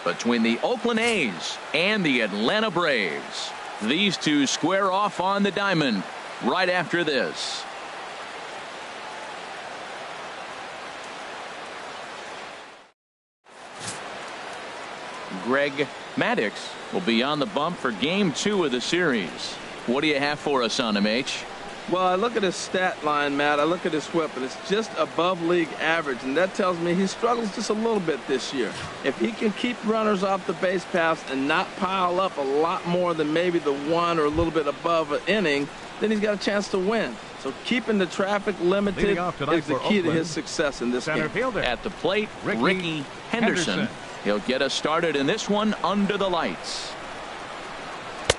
between the Oakland A's and the Atlanta Braves. These two square off on the diamond right after this. Greg Maddux will be on the bump for game 2 of the series. What do you have for us on him, H? Well, I look at his stat line, Matt. I look at his whip, and it's just above league average, and that tells me he struggles just a little bit this year. If he can keep runners off the base paths and not pile up a lot more than maybe the one or a little bit above an inning, then he's got a chance to win. So keeping the traffic limited is the key to his success in this game. Fielder. At the plate, Ricky Henderson. He'll get us started in this one under the lights.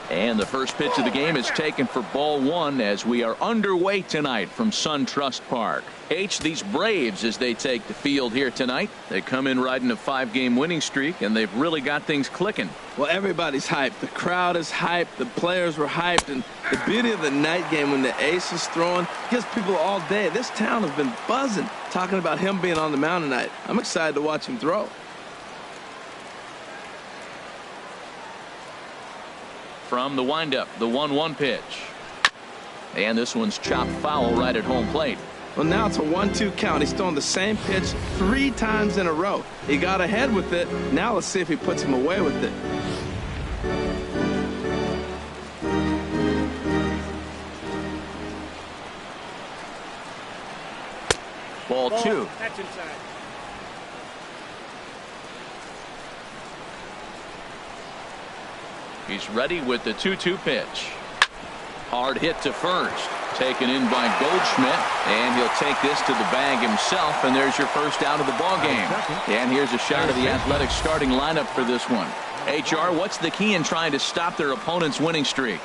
And the first pitch of the game is taken for ball 1 as we are underway tonight from SunTrust Park. H, these Braves, as they take the field here tonight, they come in riding a 5-game winning streak, and they've really got things clicking. Well, everybody's hyped. The crowd is hyped. The players were hyped. And the beauty of the night game when the ace is throwing gives people all day. This town has been buzzing talking about him being on the mound tonight. I'm excited to watch him throw. From the windup, the 1-1 pitch. And this one's chopped foul right at home plate. Well, now it's a 1-2 count. He's throwing the same pitch 3 times in a row. He got ahead with it. Now let's see if he puts him away with it. Ball 2. That's inside. He's ready with the 2-2 pitch. Hard hit to first. Taken in by Goldschmidt, and he'll take this to the bag himself, and there's your first out of the ball game. And here's a shot of the Athletics starting lineup for this one. HR, what's the key in trying to stop their opponent's winning streak?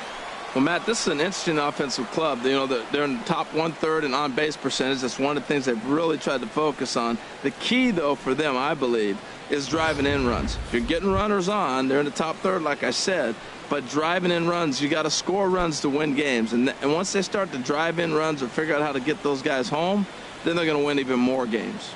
Well, Matt, this is an interesting offensive club. You know, they're in the top 1/3 in on-base percentage. That's one of the things they've really tried to focus on. The key, though, for them, I believe, is driving in runs. If you're getting runners on, they're in the top 1/3, like I said. But driving in runs, you got to score runs to win games. And once they start to drive in runs or figure out how to get those guys home, then they're going to win even more games.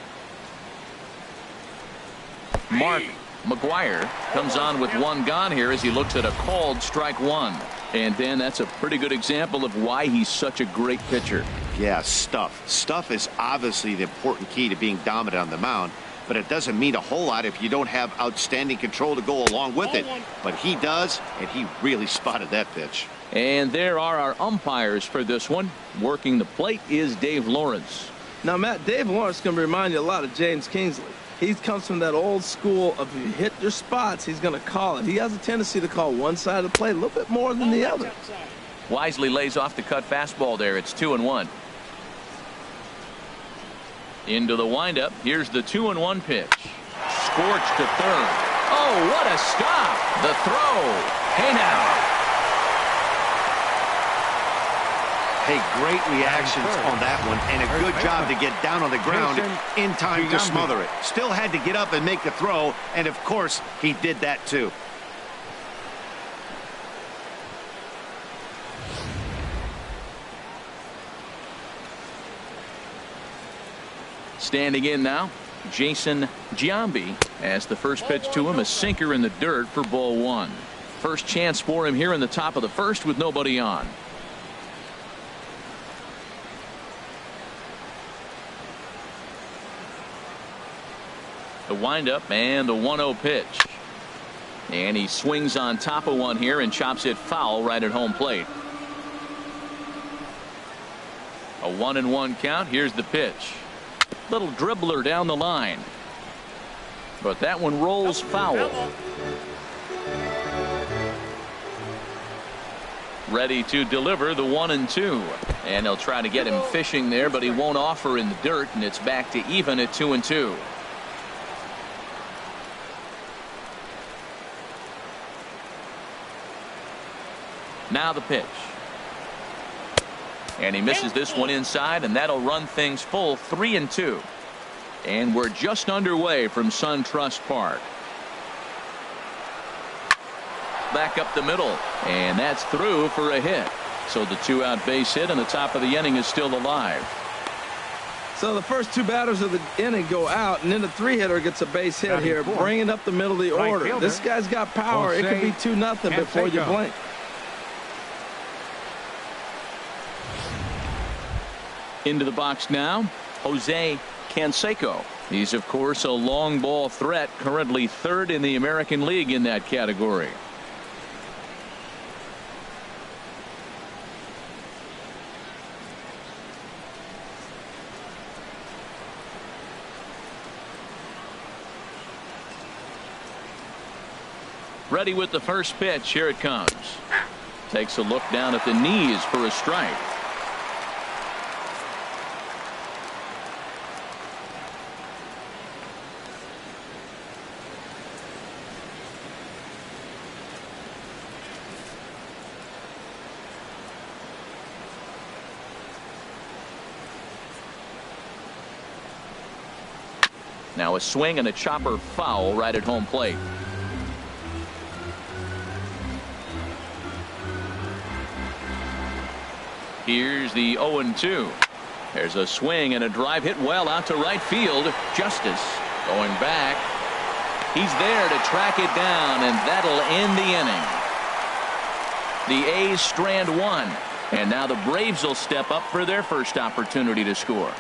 Mark McGwire comes on with 1 gone here as he looks at a called strike 1. And Dan, that's a pretty good example of why he's such a great pitcher. Yeah, stuff. Stuff is obviously the important key to being dominant on the mound. But it doesn't mean a whole lot if you don't have outstanding control to go along with it. But he does, and he really spotted that pitch. And there are our umpires for this one. Working the plate is Dave Lawrence. Now, Matt, Dave Lawrence is going to remind you a lot of James Kingsley. He comes from that old school of if you hit your spots, he's going to call it. He has a tendency to call one side of the plate a little bit more than the other. Wisely lays off the cut fastball there. It's 2-1. Into the windup. Here's the 2-1 pitch. Scorched to third. Oh, what a stop. The throw. Hey now. Hey, great reactions on that one, and a good job to get down on the ground in time to smother it. Still had to get up and make the throw, and of course, he did that too. Standing in now, Jason Giambi, as the first pitch to him, a sinker in the dirt for ball 1. First chance for him here in the top of the first with nobody on. The windup and the 1-0 pitch. And he swings on top of one here and chops it foul right at home plate. A 1-1 count. Here's the pitch. Little dribbler down the line. But that one rolls foul. Ready to deliver the 1-2. And they'll try to get him fishing there, but he won't offer in the dirt, and it's back to even at 2-2. Now the pitch. And he misses this one inside, and that'll run things full 3-2. And we're just underway from SunTrust Park. Back up the middle, and that's through for a hit. So the 2-out base hit, and the top of the inning is still alive. So the first two batters of the inning go out, and then the three-hitter gets a base hit here, bringing up the middle of the order. This guy's got power. It could be 2-0 before you blink. Into the box now, Jose Canseco. He's, of course, a long ball threat, currently third in the American League in that category. Ready with the first pitch. Here it comes. Takes a look down at the knees for a strike. Now a swing and a chopper foul right at home plate. Here's the 0-2. There's a swing and a drive hit well out to right field. Justice going back. He's there to track it down, and that'll end the inning. The A's strand one, and now the Braves will step up for their first opportunity to score.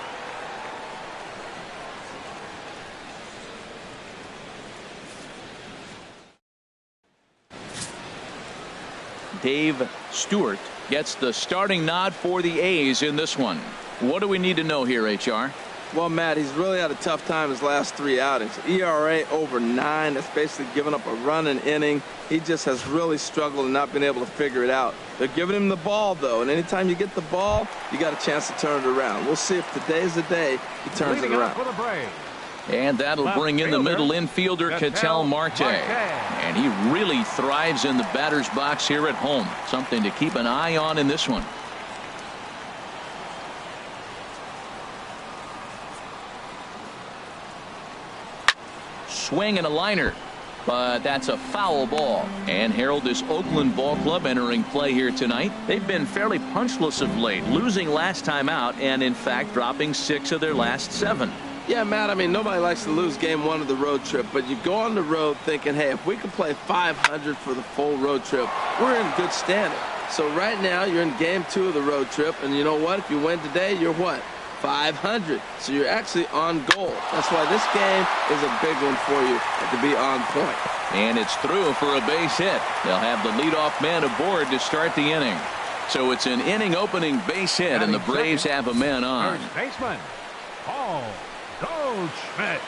Dave Stewart gets the starting nod for the A's in this one. What do we need to know here, HR? Well, Matt, he's really had a tough time his last three outings. ERA over 9. That's basically giving up a run an inning. He just has really struggled and not been able to figure it out. They're giving him the ball, though, and anytime you get the ball, you got a chance to turn it around. We'll see if today's the day he turns it around. And that'll bring in the middle infielder, Ketel Marte. And he really thrives in the batter's box here at home. Something to keep an eye on in this one. Swing and a liner. But that's a foul ball. And Harold, this Oakland ball club entering play here tonight. They've been fairly punchless of late, losing last time out and, in fact, dropping 6 of their last 7. Yeah, Matt, I mean, nobody likes to lose game 1 of the road trip, but you go on the road thinking, hey, if we can play 500 for the full road trip, we're in good standing. So right now, you're in game 2 of the road trip, and you know what? If you win today, you're what? 500. So you're actually on goal. That's why this game is a big one for you to be on point. And it's through for a base hit. They'll have the leadoff man aboard to start the inning. So it's an inning-opening base hit, and the Braves have a man on. First baseman, Paul Goldschmidt.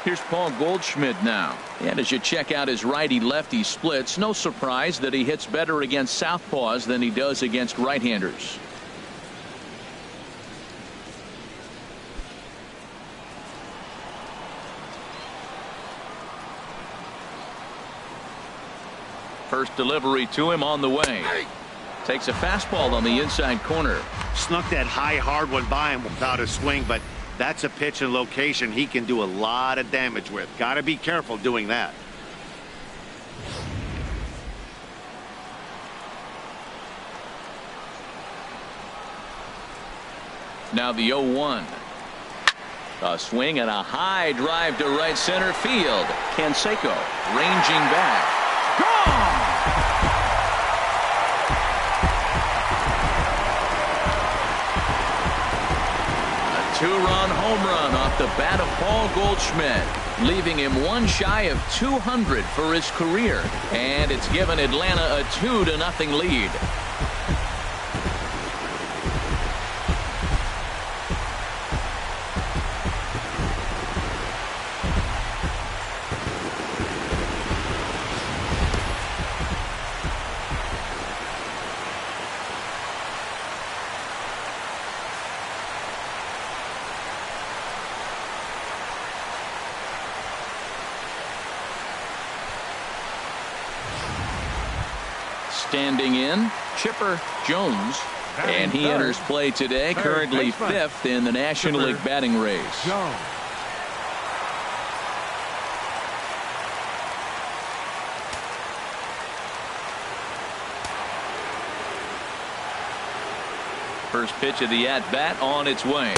Here's Paul Goldschmidt now. And as you check out his righty-lefty splits, no surprise that he hits better against southpaws than he does against right-handers. First delivery to him on the way. Takes a fastball on the inside corner. Snuck that high, hard one by him without a swing, but that's a pitch and location he can do a lot of damage with. Got to be careful doing that. Now the 0-1. A swing and a high drive to right center field. Canseco ranging back. Gone! A 2-run home run off the bat of Paul Goldschmidt, leaving him one shy of 200 for his career, and it's given Atlanta a 2-0 lead. Standing in, Chipper Jones, and he enters play today, currently 5th in the National League batting race. First pitch of the at-bat on its way.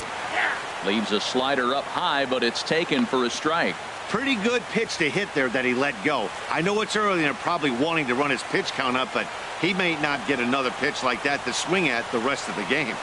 Leaves a slider up high, but it's taken for a strike. Pretty good pitch to hit there that he let go. I know it's early and they're probably wanting to run his pitch count up, but he may not get another pitch like that to swing at the rest of the game.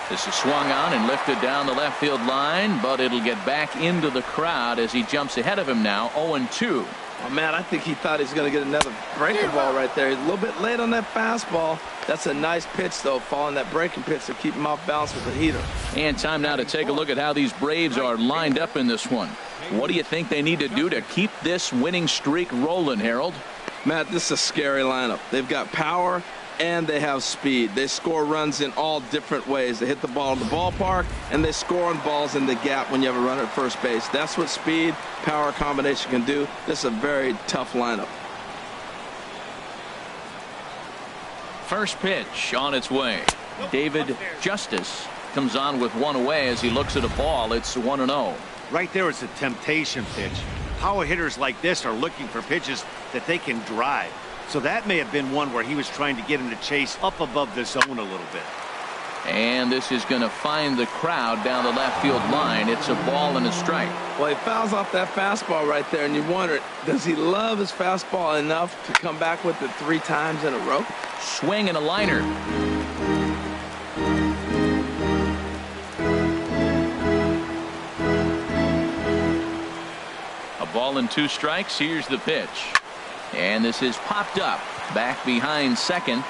This is swung on and lifted down the left field line, but it'll get back into the crowd as he jumps ahead of him now, 0-2. Oh, man, I think he thought he's going to get another breaking ball right there. He's a little bit late on that fastball. That's a nice pitch, though, following that breaking pitch to keep him off balance with the heater. And time now to take a look at how these Braves are lined up in this one. What do you think they need to do to keep this winning streak rolling, Harold? Matt, this is a scary lineup. They've got power and they have speed. They score runs in all different ways. They hit the ball in the ballpark, and they score on balls in the gap when you have a runner at first base. That's what speed, power combination can do. This is a very tough lineup. First pitch on its way. David Justice comes on with one away as he looks at a ball. It's 1-0. Right there is a temptation pitch. Power hitters like this are looking for pitches that they can drive. So that may have been one where he was trying to get him to chase up above the zone a little bit. And this is going to find the crowd down the left field line. It's a ball and a strike. Well, he fouls off that fastball right there, and you wonder, does he love his fastball enough to come back with it 3 times in a row? Swing and a liner. A ball and 2 strikes. Here's the pitch. And this is popped up back behind second.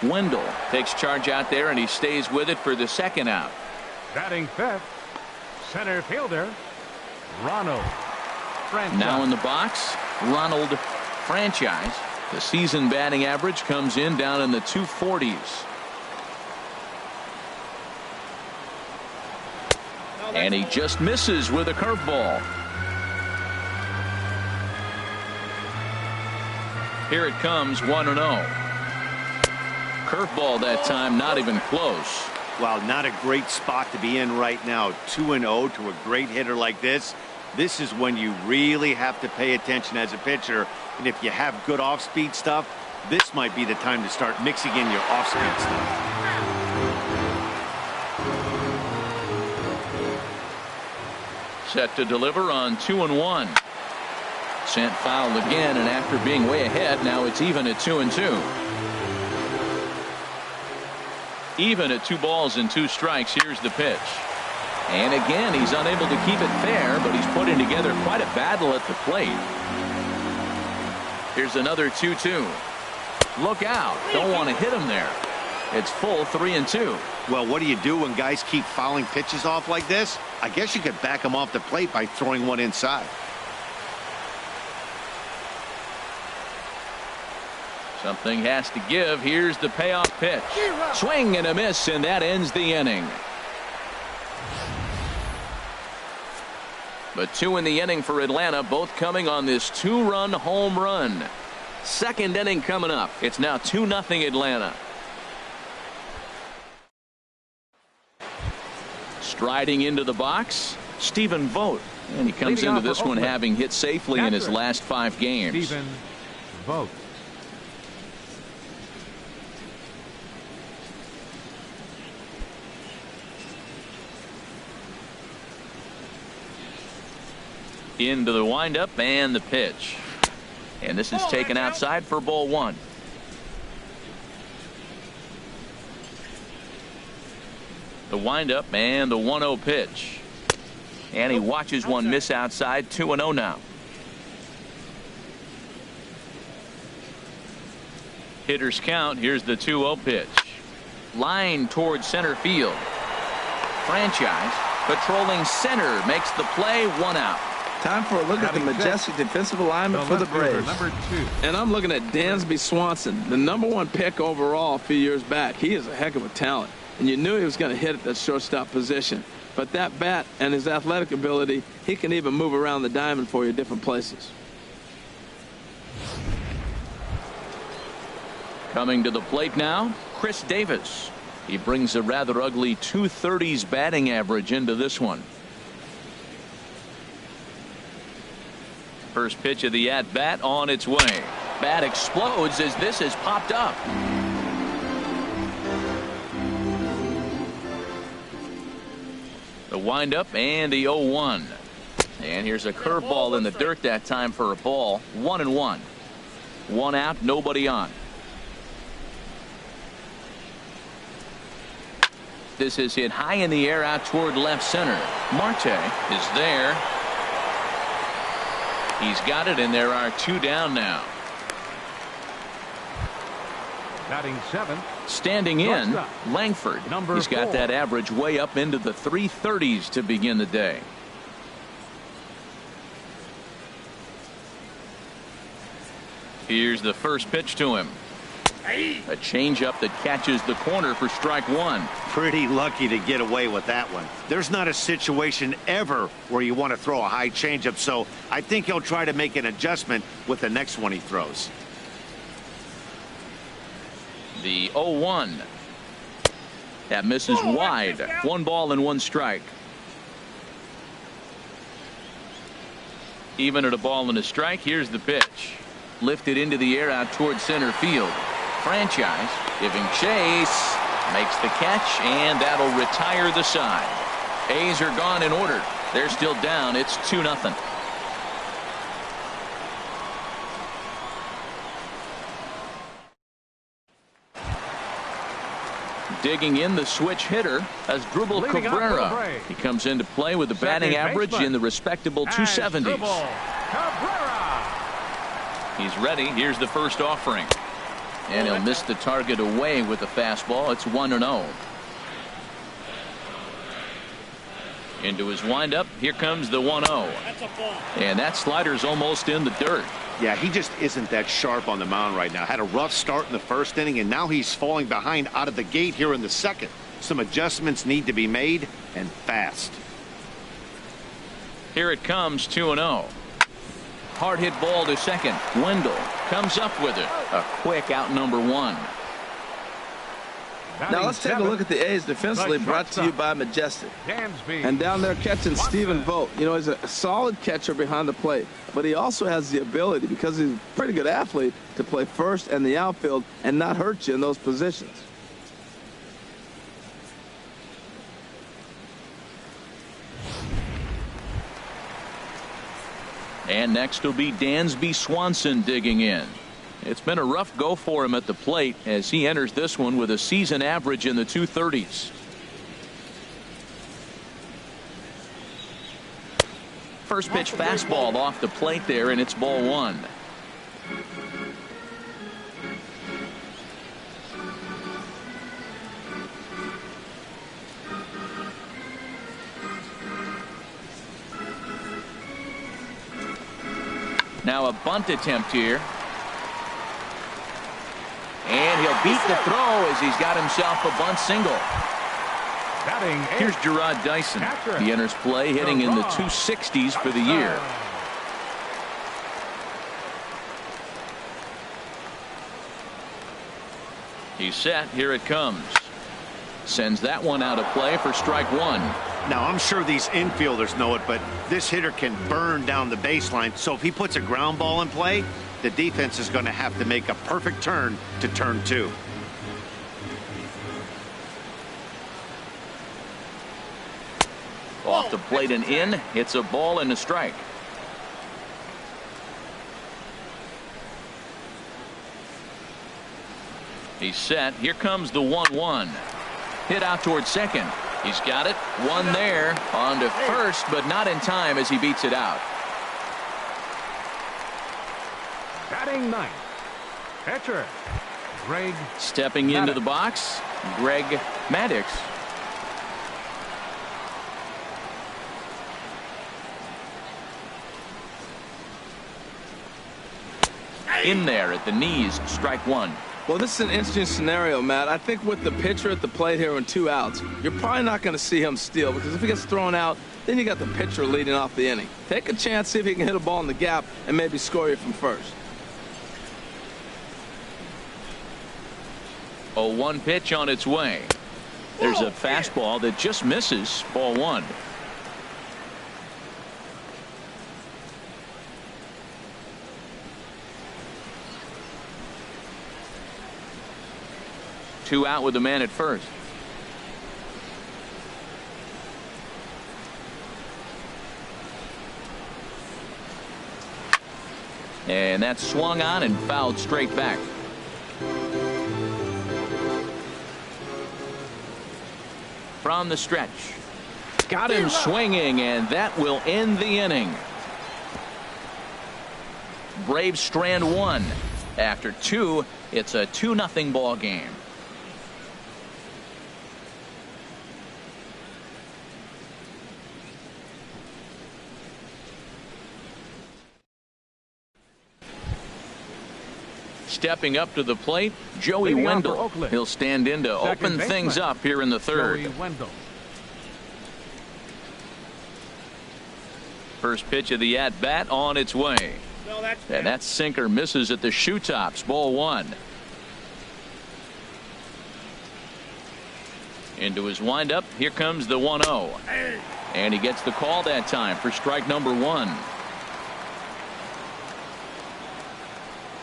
Wendell takes charge out there, and he stays with it for the second out. Batting fifth, center fielder, Ronald Franchise. Now in the box, Ronald Franchise. The season batting average comes in down in the 240s. And he just misses with a curveball. Here it comes, 1-0. Curveball that time, not even close. Wow, not a great spot to be in right now. 2-0 to a great hitter like this. This is when you really have to pay attention as a pitcher. And if you have good off-speed stuff, this might be the time to start mixing in your off-speed stuff. Set to deliver on 2-1. Sent foul again, and after being way ahead, now it's even at 2-2. Even at 2 balls and 2 strikes. Here's the pitch. And again, he's unable to keep it fair, but he's putting together quite a battle at the plate. Here's another 2-2. Look out. Don't want to hit him there. It's full 3-2. Well, what do you do when guys keep fouling pitches off like this? I guess you could back them off the plate by throwing one inside. Something has to give. Here's the payoff pitch. Swing and a miss, and that ends the inning. But 2 in the inning for Atlanta, both coming on this 2-run home run. Second inning coming up. It's now 2-0 Atlanta. Striding into the box, Stephen Vogt. And he comes into this one having hit safely in his last 5 games. Stephen Vogt. Into the windup and the pitch. And this is taken outside for ball 1. The windup and the 1-0 pitch. And he watches one miss outside. 2-0 now. Hitters count. Here's the 2-0 pitch. Line towards center field. Franchise patrolling center makes the play. 1 out. Time for a look at the majestic defensive alignment for the Braves. Number 2. And I'm looking at Dansby Swanson, the #1 pick overall a few years back. He is a heck of a talent, and you knew he was going to hit at the shortstop position. But that bat and his athletic ability, he can even move around the diamond for you different places. Coming to the plate now, Chris Davis. He brings a rather ugly 230s batting average into this one. First pitch of the at-bat on its way. Bat explodes as this is popped up. The windup and the 0-1. And here's a curveball in the dirt that time for a ball. 1-1. One out, nobody on. This is hit high in the air out toward left center. Marte is there. He's got it, and there are 2 down now. Batting 7th. Standing in, Langford. He's got that average way up into the 330s to begin the day. Here's the first pitch to him. A changeup that catches the corner for strike 1. Pretty lucky to get away with that one. There's not a situation ever where you want to throw a high changeup, so I think he'll try to make an adjustment with the next one he throws. The 0-1. That misses wide. 1 ball and 1 strike. Even at a ball and a strike, here's the pitch. Lifted into the air out toward center field. Franchise giving chase. Makes the catch, and that'll retire the side. A's are gone in order. They're still down. It's 2-0. Digging in, the switch hitter as Cabrera. He comes into play with a batting average in the respectable 270s. He's ready. Here's the first offering. And he'll miss the target away with the fastball. It's 1-0. Into his windup. Here comes the 1-0. And that slider's almost in the dirt. Yeah, he just isn't that sharp on the mound right now. Had a rough start in the first inning, and now he's falling behind out of the gate here in the second. Some adjustments need to be made, and fast. Here it comes, 2-0. Hard hit ball to second. Wendell comes up with it. A quick out, number 1. Now let's take a look at the A's defensively, brought to you by Majestic. And down there catching Stephen Vogt. You know, he's a solid catcher behind the plate, but he also has the ability, because he's a pretty good athlete, to play first and the outfield and not hurt you in those positions. And next will be Dansby Swanson digging in. It's been a rough go for him at the plate as he enters this one with a season average in the 230s. First pitch fastball off the plate there, and it's ball 1. Now a bunt attempt here. And he'll beat the throw as he's got himself a bunt single. Here's Gerard Dyson. He enters play hitting in the 260s for the year. He's set. Here it comes. Sends that one out of play for strike 1. Now, I'm sure these infielders know it, but this hitter can burn down the baseline. So if he puts a ground ball in play, the defense is going to have to make a perfect turn to turn 2. Off the plate and in. It's a ball and a strike. He's set. Here comes the 1-1. Hit out toward second. He's got it. One there. On to first, but not in time as he beats it out. Batting 9th. Pitcher, Greg. Stepping into the box, Greg Maddux. In there at the knees, strike 1. Well, this is an interesting scenario, Matt. I think with the pitcher at the plate here and 2 outs, you're probably not going to see him steal, because if he gets thrown out, then you got the pitcher leading off the inning. Take a chance, see if he can hit a ball in the gap and maybe score you from first. 0-1 pitch on its way. There's a fastball that just misses, ball 1. Two out with the man at first. And that's swung on and fouled straight back. From the stretch. Got him swinging, and that will end the inning. Braves strand one. After two, it's a 2-0 ball game. Stepping up to the plate, Joey Wendell. He'll stand in to open things up here in the third. First pitch of the at-bat on its way. And that sinker misses at the shoe tops. Ball one. Into his windup. Here comes the 1-0. And he gets the call that time for strike number one.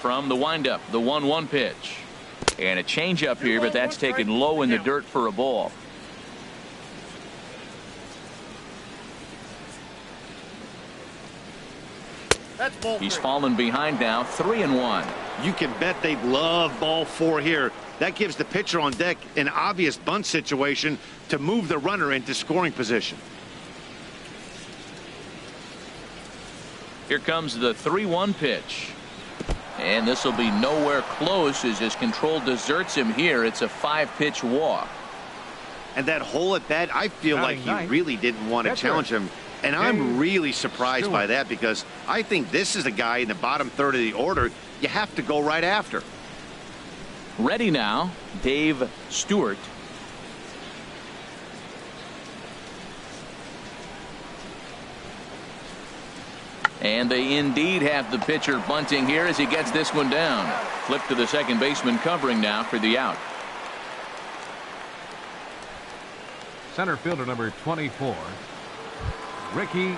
From the windup, the 1-1 pitch. And a changeup here, but that's taken low in the dirt for a ball. He's fallen behind now, 3-1. You can bet they'd love ball four here. That gives the pitcher on deck an obvious bunt situation to move the runner into scoring position. Here comes the 3-1 pitch. And this will be nowhere close as his control deserts him here. It's a 5-pitch walk. And that hole at bat, I feel like he really didn't want to challenge him. And I'm really surprised by that, because I think this is a guy in the bottom third of the order you have to go right after. Ready now, Dave Stewart. And they indeed have the pitcher bunting here as he gets this one down. Flip to the second baseman covering now for the out. Center fielder number 24, Ricky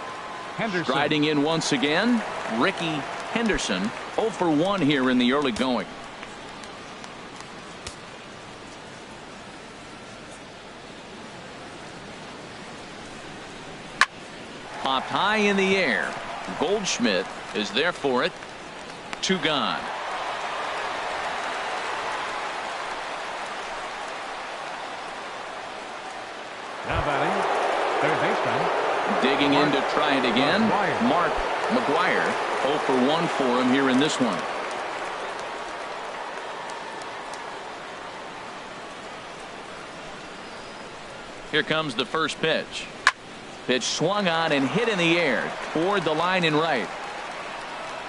Henderson. Striding in once again, Ricky Henderson. 0 for 1 here in the early going. Popped high in the air. Goldschmidt is there for it. 2 gone. Now batting, third baseman. Digging in to try it again. Mark McGwire. 0 for 1 for him here in this one. Here comes the first pitch. Pitch swung on and hit in the air toward the line and right.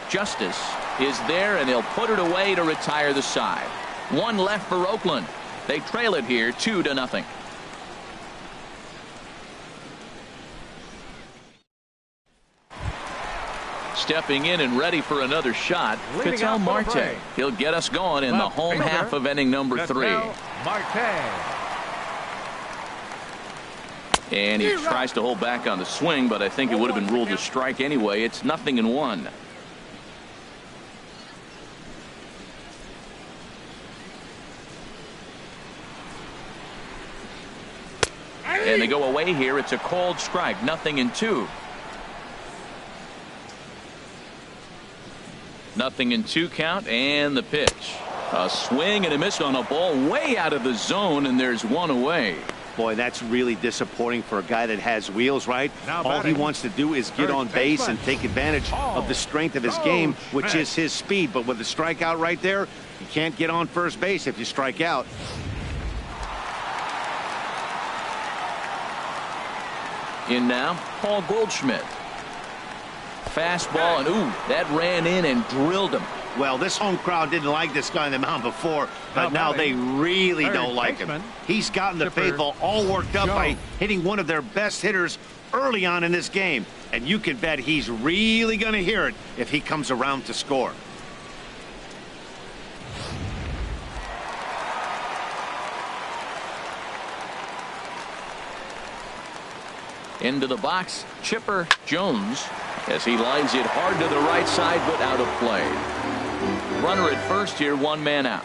Justice is there, and he'll put it away to retire the side. 1 left for Oakland. They trail it here 2-0. Stepping in and ready for another shot, Ketel Marte. He'll get us going in the home half of inning number 3. And he tries to hold back on the swing, but I think it would have been ruled a strike anyway. It's 0-1. And they go away here. It's a called strike. 0-2. 0-2 count, and the pitch. A swing and a miss on a ball way out of the zone, and there's 1 away. Boy, that's really disappointing for a guy that has wheels, right? All he wants to do is get on base and take advantage of the strength of his game, which is his speed. But with the strikeout right there, you can't get on first base if you strike out. In now, Paul Goldschmidt. Fastball, and ooh, that ran in and drilled him. Well, this home crowd didn't like this guy on the mound before, but now they really don't like him. He's gotten the faithful all worked up by hitting one of their best hitters early on in this game. And you can bet he's really going to hear it if he comes around to score. Into the box, Chipper Jones, as he lines it hard to the right side, but out of play. Runner at first here, 1 man out.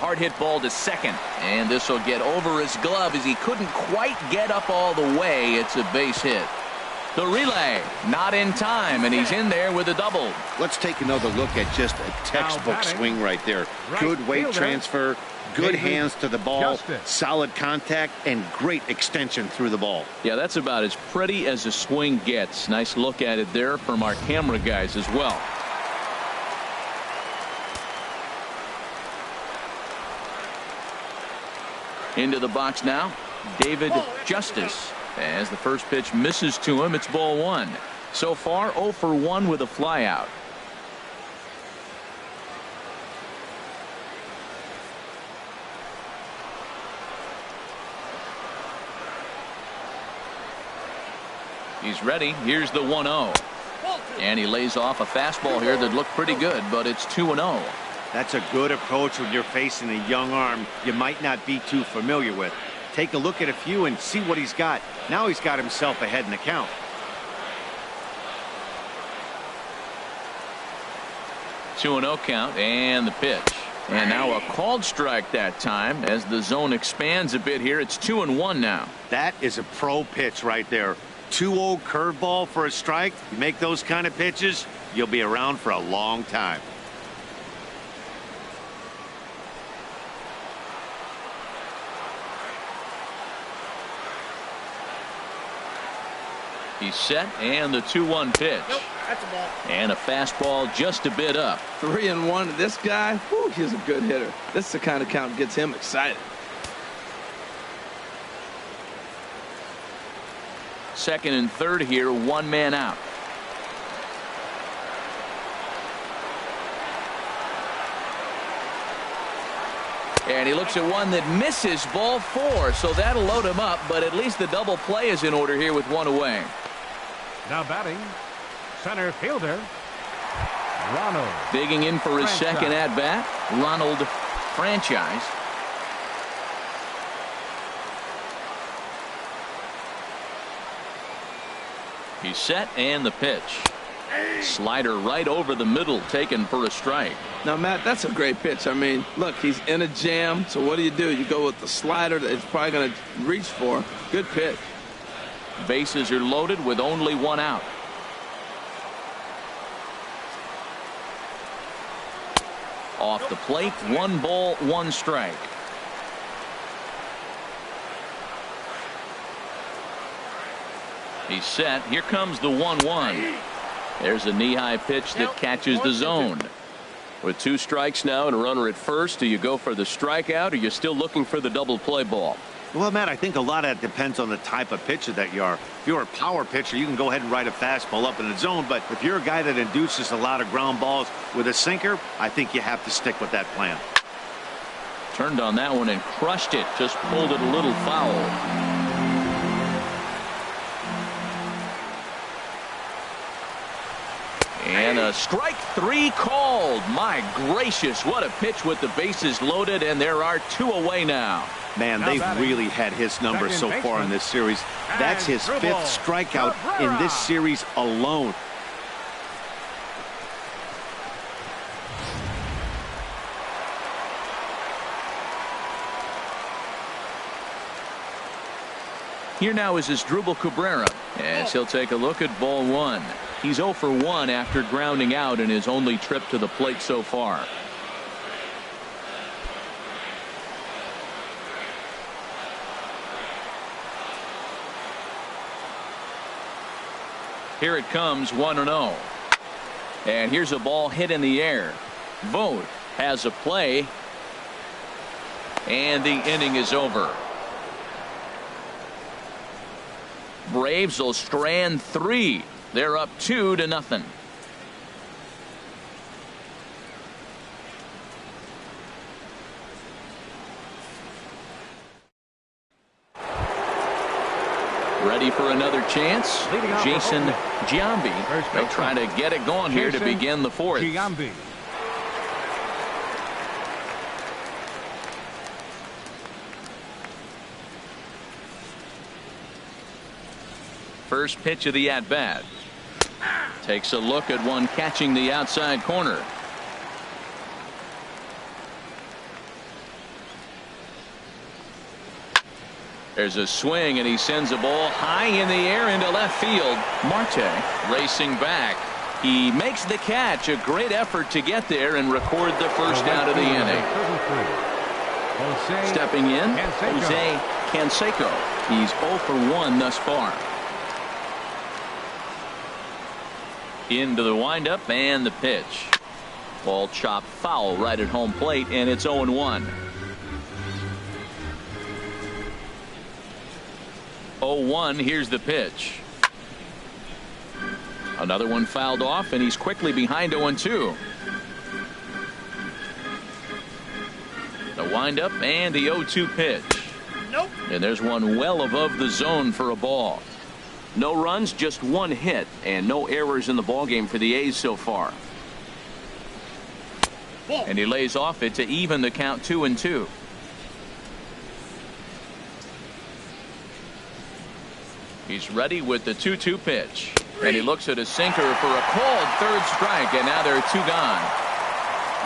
Hard hit ball to second. And this will get over his glove as he couldn't quite get up all the way. It's a base hit. The relay not in time, and he's in there with a double. Let's take another look at just a textbook swing right there. Good weight transfer, good hands to the ball, solid contact, and great extension through the ball. Yeah, that's about as pretty as a swing gets. Nice look at it there from our camera guys as well. Into the box now, David Justice. As the first pitch misses to him, it's ball one. So far, 0 for 1 with a flyout. He's ready. Here's the 1-0. And he lays off a fastball here that looked pretty good, but it's 2-0. That's a good approach when you're facing a young arm you might not be too familiar with. Take a look at a few and see what he's got. Now he's got himself ahead in the count. Two 2-0 count and the pitch. And now a called strike that time as the zone expands a bit here. It's 2-1 now. That is a pro pitch right there. 2-0 curveball for a strike. You make those kind of pitches, you'll be around for a long time. He's set, and the 2-1 pitch. Nope, that's a ball. And a fastball just a bit up. 3-1. This guy, whew, he's a good hitter. This is the kind of count that gets him excited. Second and third here, one man out. And he looks at one that misses, ball 4, so that'll load him up, but at least the double play is in order here with one away. Now batting, center fielder, Ronald. Digging in for his second at-bat, Ronald Franchise. He's set, and the pitch. Slider right over the middle, taken for a strike. Now, Matt, that's a great pitch. I mean, look, he's in a jam, so what do? You go with the slider that he's probably going to reach for. Good pitch. Bases are loaded with only one out. Off the plate, 1 ball, 1 strike. He's set. Here comes the 1-1. There's a knee-high pitch that catches the zone. With 2 strikes now and a runner at first, do you go for the strikeout, or you're still looking for the double play ball? Well, Matt, I think a lot of that depends on the type of pitcher that you are. If you're a power pitcher, you can go ahead and ride a fastball up in the zone. But if you're a guy that induces a lot of ground balls with a sinker, I think you have to stick with that plan. Turned on that one and crushed it. Just pulled it a little foul. And a strike 3 called. My gracious, what a pitch with the bases loaded, and there are 2 away now. Man, they've really had his number so far in this series. That's his 5th strikeout in this series alone. Here now is Asdrubal Cabrera, as he'll take a look at ball 1. He's 0 for 1 after grounding out in his only trip to the plate so far. Here it comes, 1-0. And here's a ball hit in the air. Vogt has a play, and the inning is over. Braves will strand 3. They're up 2-0. Ready for another chance? Jason Giambi. They'll try to get it going here to begin the 4th. Giambi. First pitch of the at-bat. Takes a look at one catching the outside corner. There's a swing, and he sends a ball high in the air into left field. Marte racing back. He makes the catch. A great effort to get there and record the first out of the inning. Stepping in, Jose Canseco. He's 0 for 1 thus far. Into the windup and the pitch. Ball chopped foul right at home plate, and it's 0-1. 0-1. Here's the pitch. Another one fouled off, and he's quickly behind 0-2. The windup and the 0-2 pitch. Nope. And there's one well above the zone for a ball. No runs, just one hit, and no errors in the ballgame for the A's so far. Ball. And he lays off it to even the count 2-2. He's ready with the 2-2 pitch. And he looks at a sinker for a called third strike, and now there are 2 gone.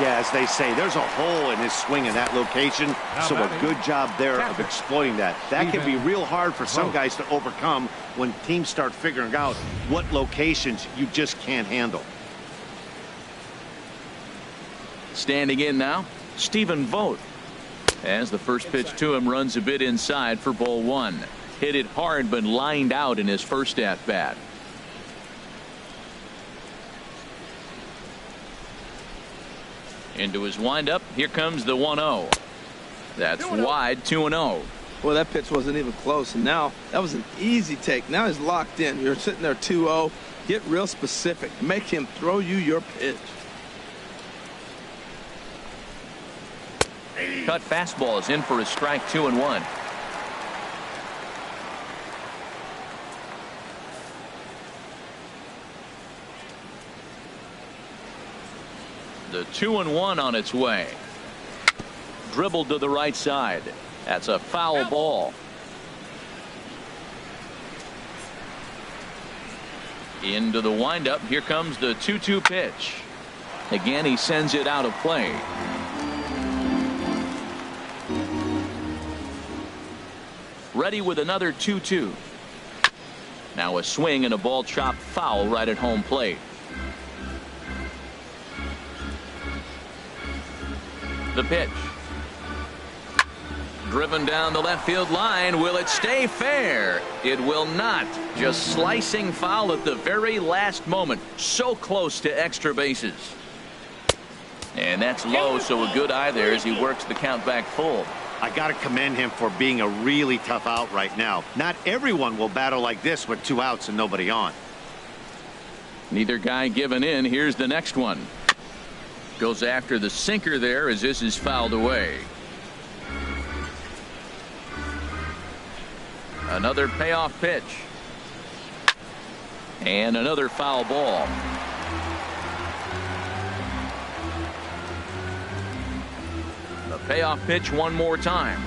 Yeah, as they say, there's a hole in his swing in that location, so a good job there of exploiting that. That can be real hard for some guys to overcome when teams start figuring out what locations you just can't handle. Standing in now, Stephen Vogt. As the first pitch to him runs a bit inside for ball 1. Hit it hard, but lined out in his first at bat. Into his windup. Here comes the 1-0. That's wide. 2-0. Well, that pitch wasn't even close, and now that was an easy take. Now he's locked in. You're sitting there 2-0. Get real specific. Make him throw you your pitch. Cut fastball is in for a strike. 2-1. The 2-1 on its way. Dribbled to the right side. That's a foul ball. Into the windup. Here comes the 2-2 pitch. Again, he sends it out of play. Ready with another 2-2. Now a swing and a ball chopped foul right at home plate. The pitch. Driven down the left field line. Will it stay fair? It will not. Just slicing foul at the very last moment. So close to extra bases. And that's low, so a good eye there as he works the count back full. I got to commend him for being a really tough out right now. Not everyone will battle like this with 2 outs and nobody on. Neither guy giving in. Here's the next one. Goes after the sinker there as this is fouled away. Another payoff pitch. And another foul ball. The payoff pitch one more time.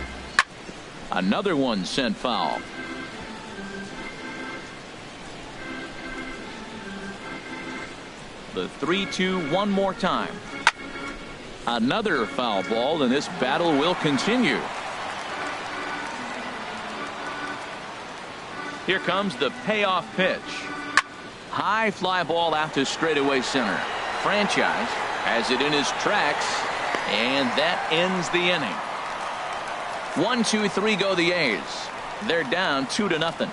Another one sent foul. The 3-2 one more time. Another foul ball, and this battle will continue. Here comes the payoff pitch. High fly ball out to straightaway center. Franchise has it in his tracks, and that ends the inning. 1, 2, 3 go the A's. They're down 2-0.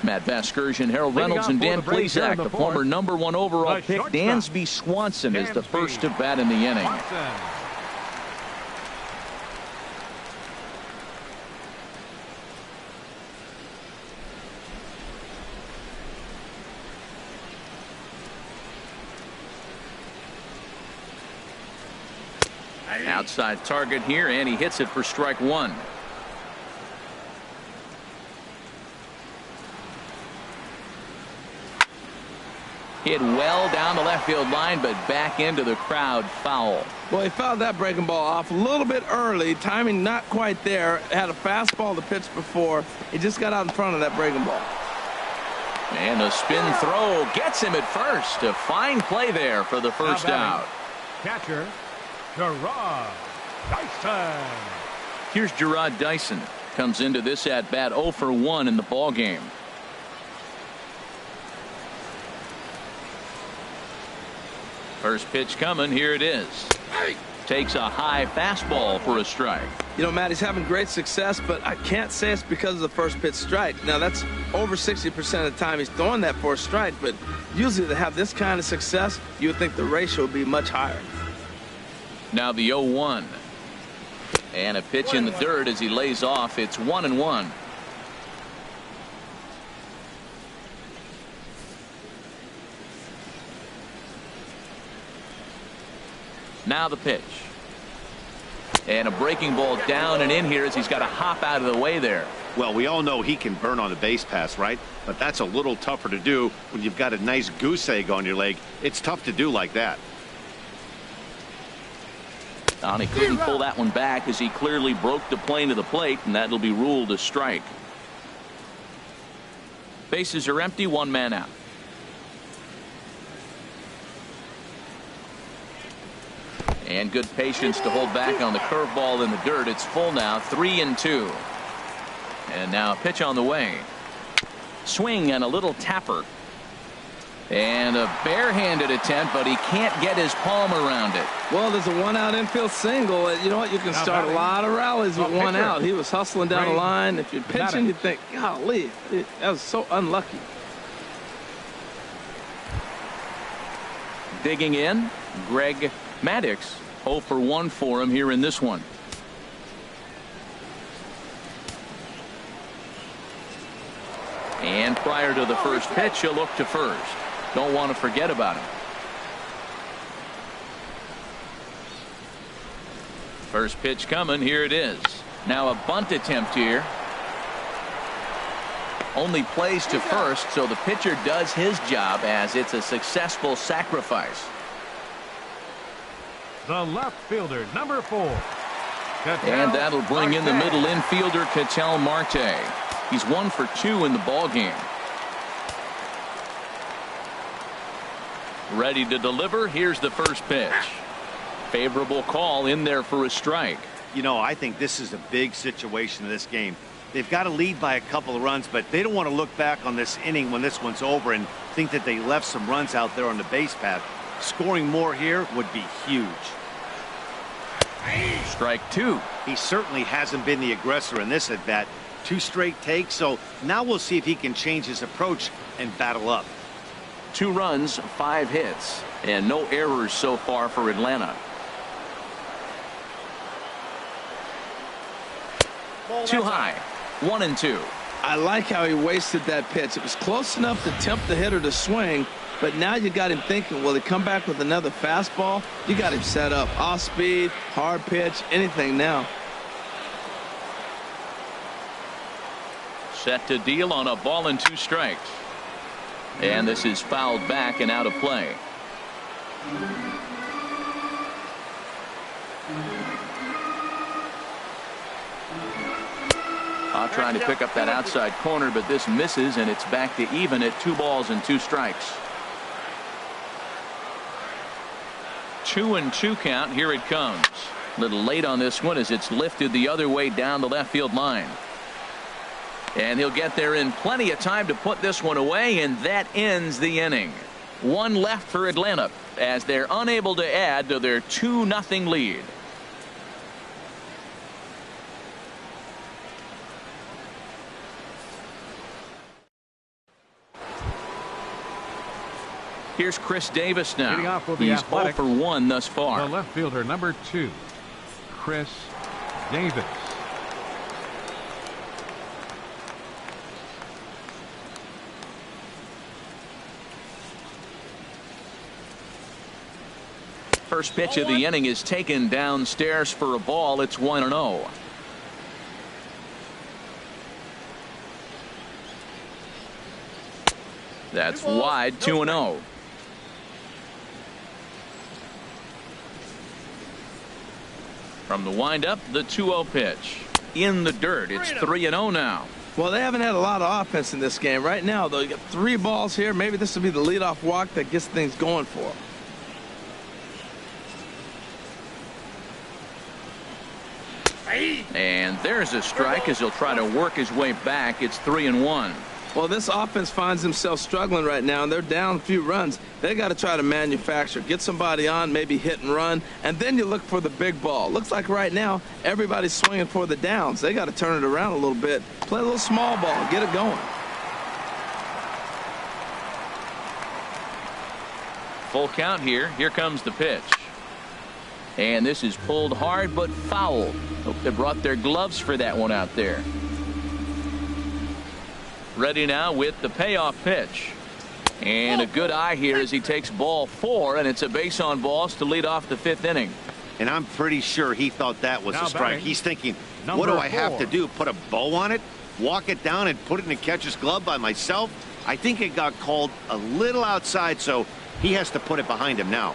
Matt Vasgersian, Harold Reynolds, and Dan Plesac, the former #1 overall pick. Dansby Swanson is the first to bat in the inning. Outside target here, and he hits it for strike 1. Hit well down the left field line, but back into the crowd. Foul. Well, he fouled that breaking ball off a little bit early. Timing not quite there. Had a fastball to pitch before. He just got out in front of that breaking ball. And a spin throw gets him at first. A fine play there for the first out. Catcher, Gerard Dyson. Here's Gerard Dyson. Comes into this at bat 0 for 1 in the ball game. First pitch coming. Here it is. Takes a high fastball for a strike. You know, Matt, he's having great success, but I can't say it's because of the first pitch strike. Now, that's over 60% of the time he's throwing that for a strike, but usually to have this kind of success, you would think the ratio would be much higher. Now the 0-1. And a pitch in the dirt as he lays off. It's 1-1. Now the pitch. And a breaking ball down and in here as he's got to hop out of the way there. Well, we all know he can burn on the base pass, right? But that's a little tougher to do when you've got a nice goose egg on your leg. It's tough to do like that. And he couldn't pull that one back as he clearly broke the plane of the plate, and that'll be ruled a strike. Bases are empty, one man out. And good patience to hold back on the curveball in the dirt. It's full now, 3-2. And now a pitch on the way. Swing and a little tapper. And a barehanded attempt, but he can't get his palm around it. Well, there's a one-out infield single. You know what? You can start a lot of rallies with one out. He was hustling down the line. If you're pitching, you think, golly, that was so unlucky. Digging in, Greg Maddux. 0 for 1 for him here in this one. And prior to the first pitch, he'll look to first. Don't want to forget about him. First pitch coming. Here it is. Now a bunt attempt here. Only plays to first, so the pitcher does his job as it's a successful sacrifice. The left fielder, number 4. And that'll bring in the middle infielder, Ketel Marte. He's 1 for 2 in the ball game. Ready to deliver. Here's the first pitch. Favorable call in there for a strike. You know, I think this is a big situation in this game. They've got to lead by a couple of runs, but they don't want to look back on this inning when this one's over and think that they left some runs out there on the base path. Scoring more here would be huge. Strike 2. He certainly hasn't been the aggressor in this at bat. 2 straight takes, so now we'll see if he can change his approach and battle up. 2 runs, 5 hits, and no errors so far for Atlanta. Too high. 1-2. I like how he wasted that pitch. It was close enough to tempt the hitter to swing, but now you got him thinking, will he come back with another fastball? You got him set up. Off speed, hard pitch, anything now. Set to deal on a ball and 2 strikes. And this is fouled back and out of play. Trying to pick up that outside corner, but this misses, and it's back to even at 2 balls and 2 strikes. 2-2 count. Here it comes. A little late on this one as it's lifted the other way down the left field line. And he'll get there in plenty of time to put this one away, and that ends the inning. 1 left for Atlanta as they're unable to add to their 2-0 lead. Here's Chris Davis now. He's 0 for 1 thus far. The left fielder, number 2, Chris Davis. First pitch of the inning is taken downstairs for a ball. It's 1-0. That's wide. 2-0. From the windup, the 2-0 pitch. In the dirt. It's 3-0 now. Well, they haven't had a lot of offense in this game. Right now, though, you got 3 balls here. Maybe this will be the leadoff walk that gets things going for them. And there's a strike as he'll try to work his way back. It's 3-1. Well, this offense finds themselves struggling right now, and they're down a few runs. They got to try to manufacture, get somebody on, maybe hit and run, and then you look for the big ball. Looks like right now everybody's swinging for the downs. They got to turn it around a little bit, play a little small ball, get it going. Full count here. Here comes the pitch. And this is pulled hard but foul. Hope they brought their gloves for that one out there. Ready now with the payoff pitch. And a good eye here as he takes ball 4, and it's a base on balls to lead off the 5th inning. And I'm pretty sure he thought that was a strike. He's thinking, what do I have to do? Put a bow on it? Walk it down and put it in the catcher's glove by myself? I think it got called a little outside, so he has to put it behind him now.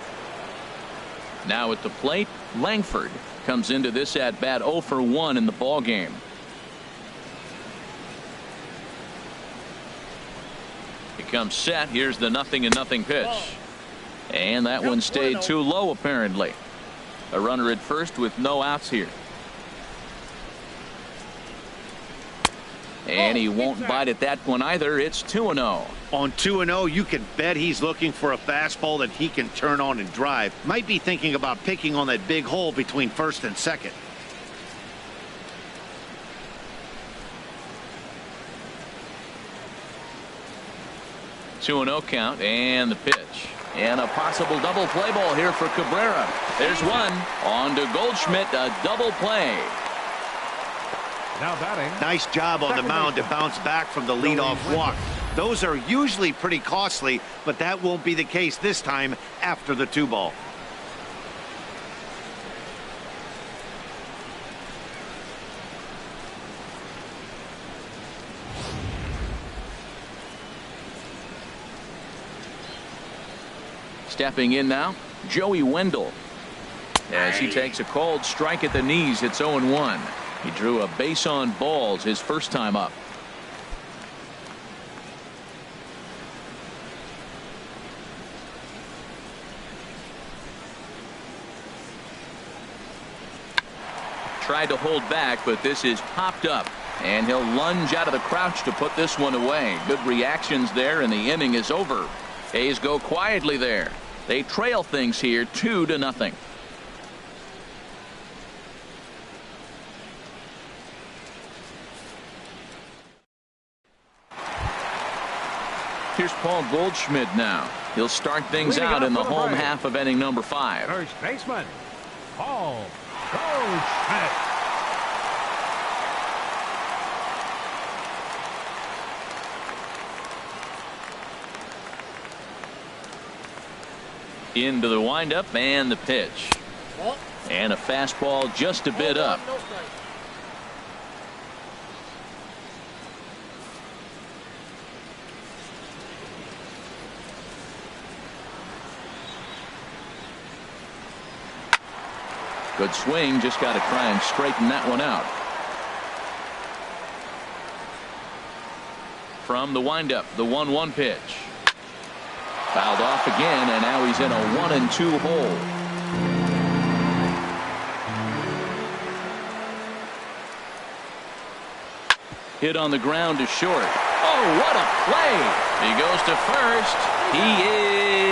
Now at the plate, Langford comes into this at bat 0 for 1 in the ball game. He comes set. Here's the 0-0 pitch. And that one stayed too low apparently. A runner at first with no outs here. And he won't bite at that one either. It's 2-0. On 2-0, you can bet he's looking for a fastball that he can turn on and drive. Might be thinking about picking on that big hole between first and second. Two 2-0 count and the pitch. And a possible double play ball here for Cabrera. There's one. On to Goldschmidt, a double play. Now batting. Nice job on the mound to bounce back from the leadoff walk. Those are usually pretty costly, but that won't be the case this time after the 2-ball. Stepping in now, Joey Wendell. As he takes a called strike at the knees, it's 0-1. He drew a base on balls his first time up. Tried to hold back, but this is popped up. And he'll lunge out of the crouch to put this one away. Good reactions there, and the inning is over. A's go quietly there. They trail things here 2-0. Here's Paul Goldschmidt now. He'll start things out in the home half of inning number 5. First baseman, Paul Goldschmidt. Into the windup and the pitch. And a fastball just a bit up. Good swing, just got to try and straighten that one out. From the windup, the 1-1 pitch. Fouled off again, and now he's in a 1-2 hole. Hit on the ground to short. Oh, what a play! He goes to first. He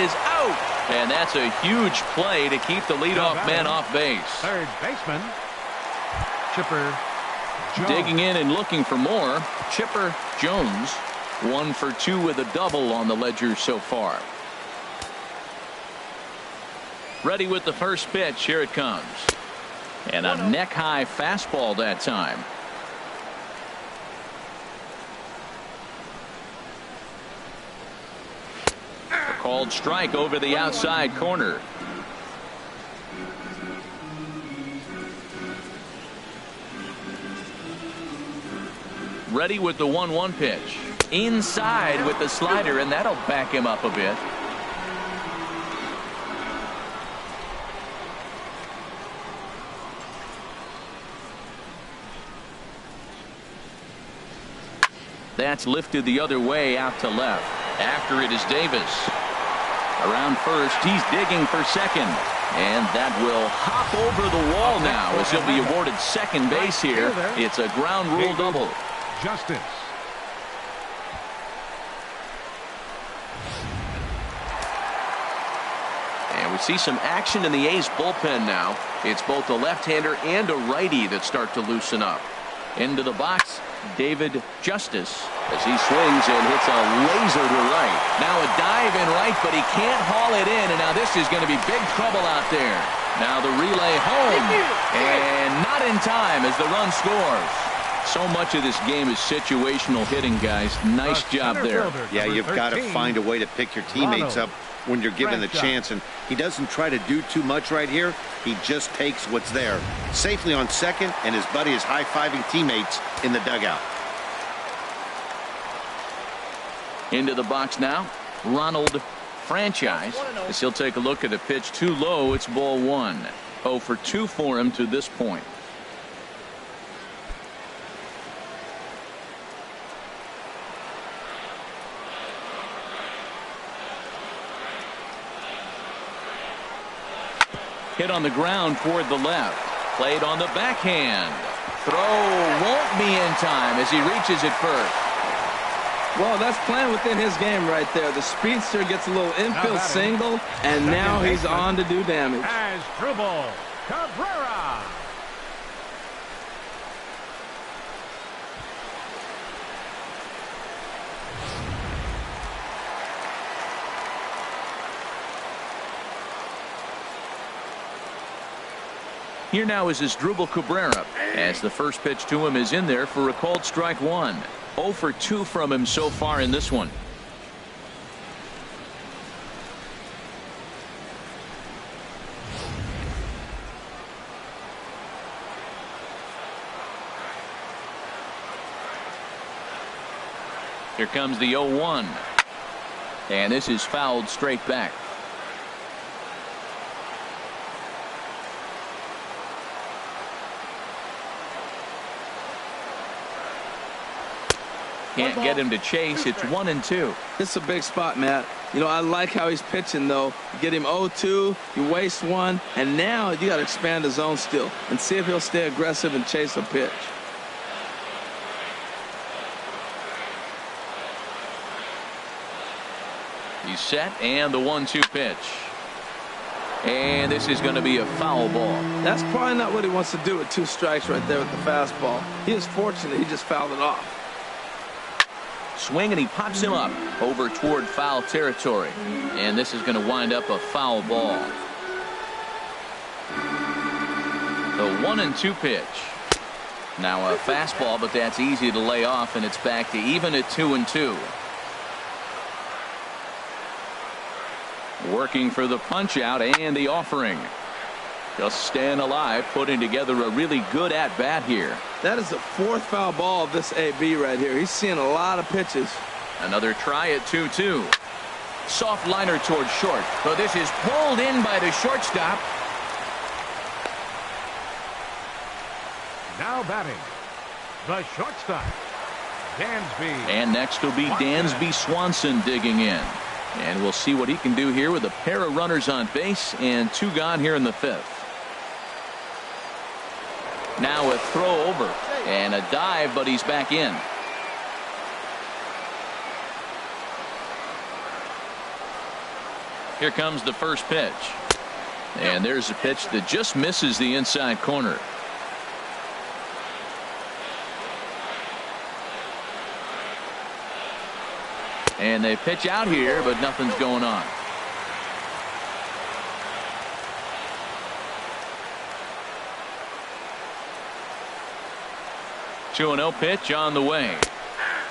is out. And that's a huge play to keep the leadoff man off base. Third baseman, Chipper Jones. Digging in and looking for more. Chipper Jones, 1 for 2 with a double on the ledger so far. Ready with the first pitch. Here it comes. And a neck-high fastball that time. A called strike over the outside corner. Ready with the 1-1 pitch. Inside with the slider, and that'll back him up a bit. That's lifted the other way out to left. After it is Davis. Around first, he's digging for second. And that will hop over the wall now as he'll be awarded second base here. It's a ground rule double. Justice. And we see some action in the A's bullpen now. It's both a left-hander and a righty that start to loosen up. Into the box, David Justice, as he swings and hits a laser to right. Now a dive in right, but he can't haul it in, and now this is going to be big trouble out there. Now the relay home, and not in time as the run scores. So much of this game is situational hitting, guys. Nice job there. Yeah, you've got to find a way to pick your teammates up when you're given the chance, and he doesn't try to do too much right here. He just takes what's there. Safely on second, and his buddy is high-fiving teammates in the dugout. Into the box now, Ronald Franchise, as he'll take a look at a pitch too low. It's ball one. 0 for 2 for him to this point. Hit on the ground toward the left. Played on the backhand. Throw won't be in time as he reaches it first. Well, that's playing within his game right there. The speedster gets a little infield single, and now he's on to do damage. As Cabrera. Here now is Asdrubal Cabrera, as the first pitch to him is in there for a called strike one. 0 for 2 from him so far in this one. Here comes the 0-1. And this is fouled straight back. Can't get him to chase. It's 1-2. This is a big spot, Matt. You know, I like how he's pitching, though. You get him 0-2, you waste one, and now you got to expand his zone still and see if he'll stay aggressive and chase a pitch. He's set, and the 1-2 pitch. And this is going to be a foul ball. That's probably not what he wants to do with 2 strikes right there with the fastball. He is fortunate he just fouled it off. Swing, and he pops him up over toward foul territory. And this is going to wind up a foul ball. The 1-2 pitch. Now a fastball, but that's easy to lay off, and it's back to even at 2-2. Working for the punch out and the offering. Just staying alive, putting together a really good at bat here. That is the 4th foul ball of this AB right here. He's seeing a lot of pitches. Another try at 2-2. Soft liner towards short. So this is pulled in by the shortstop. Now batting, the shortstop, Dansby. And next will be Dansby Swanson digging in. And we'll see what he can do here with a pair of runners on base and 2 gone here in the 5th. Now a throw over and a dive, but he's back in. Here comes the first pitch. And there's a pitch that just misses the inside corner. And they pitch out here, but nothing's going on. Two 2-0 pitch on the way.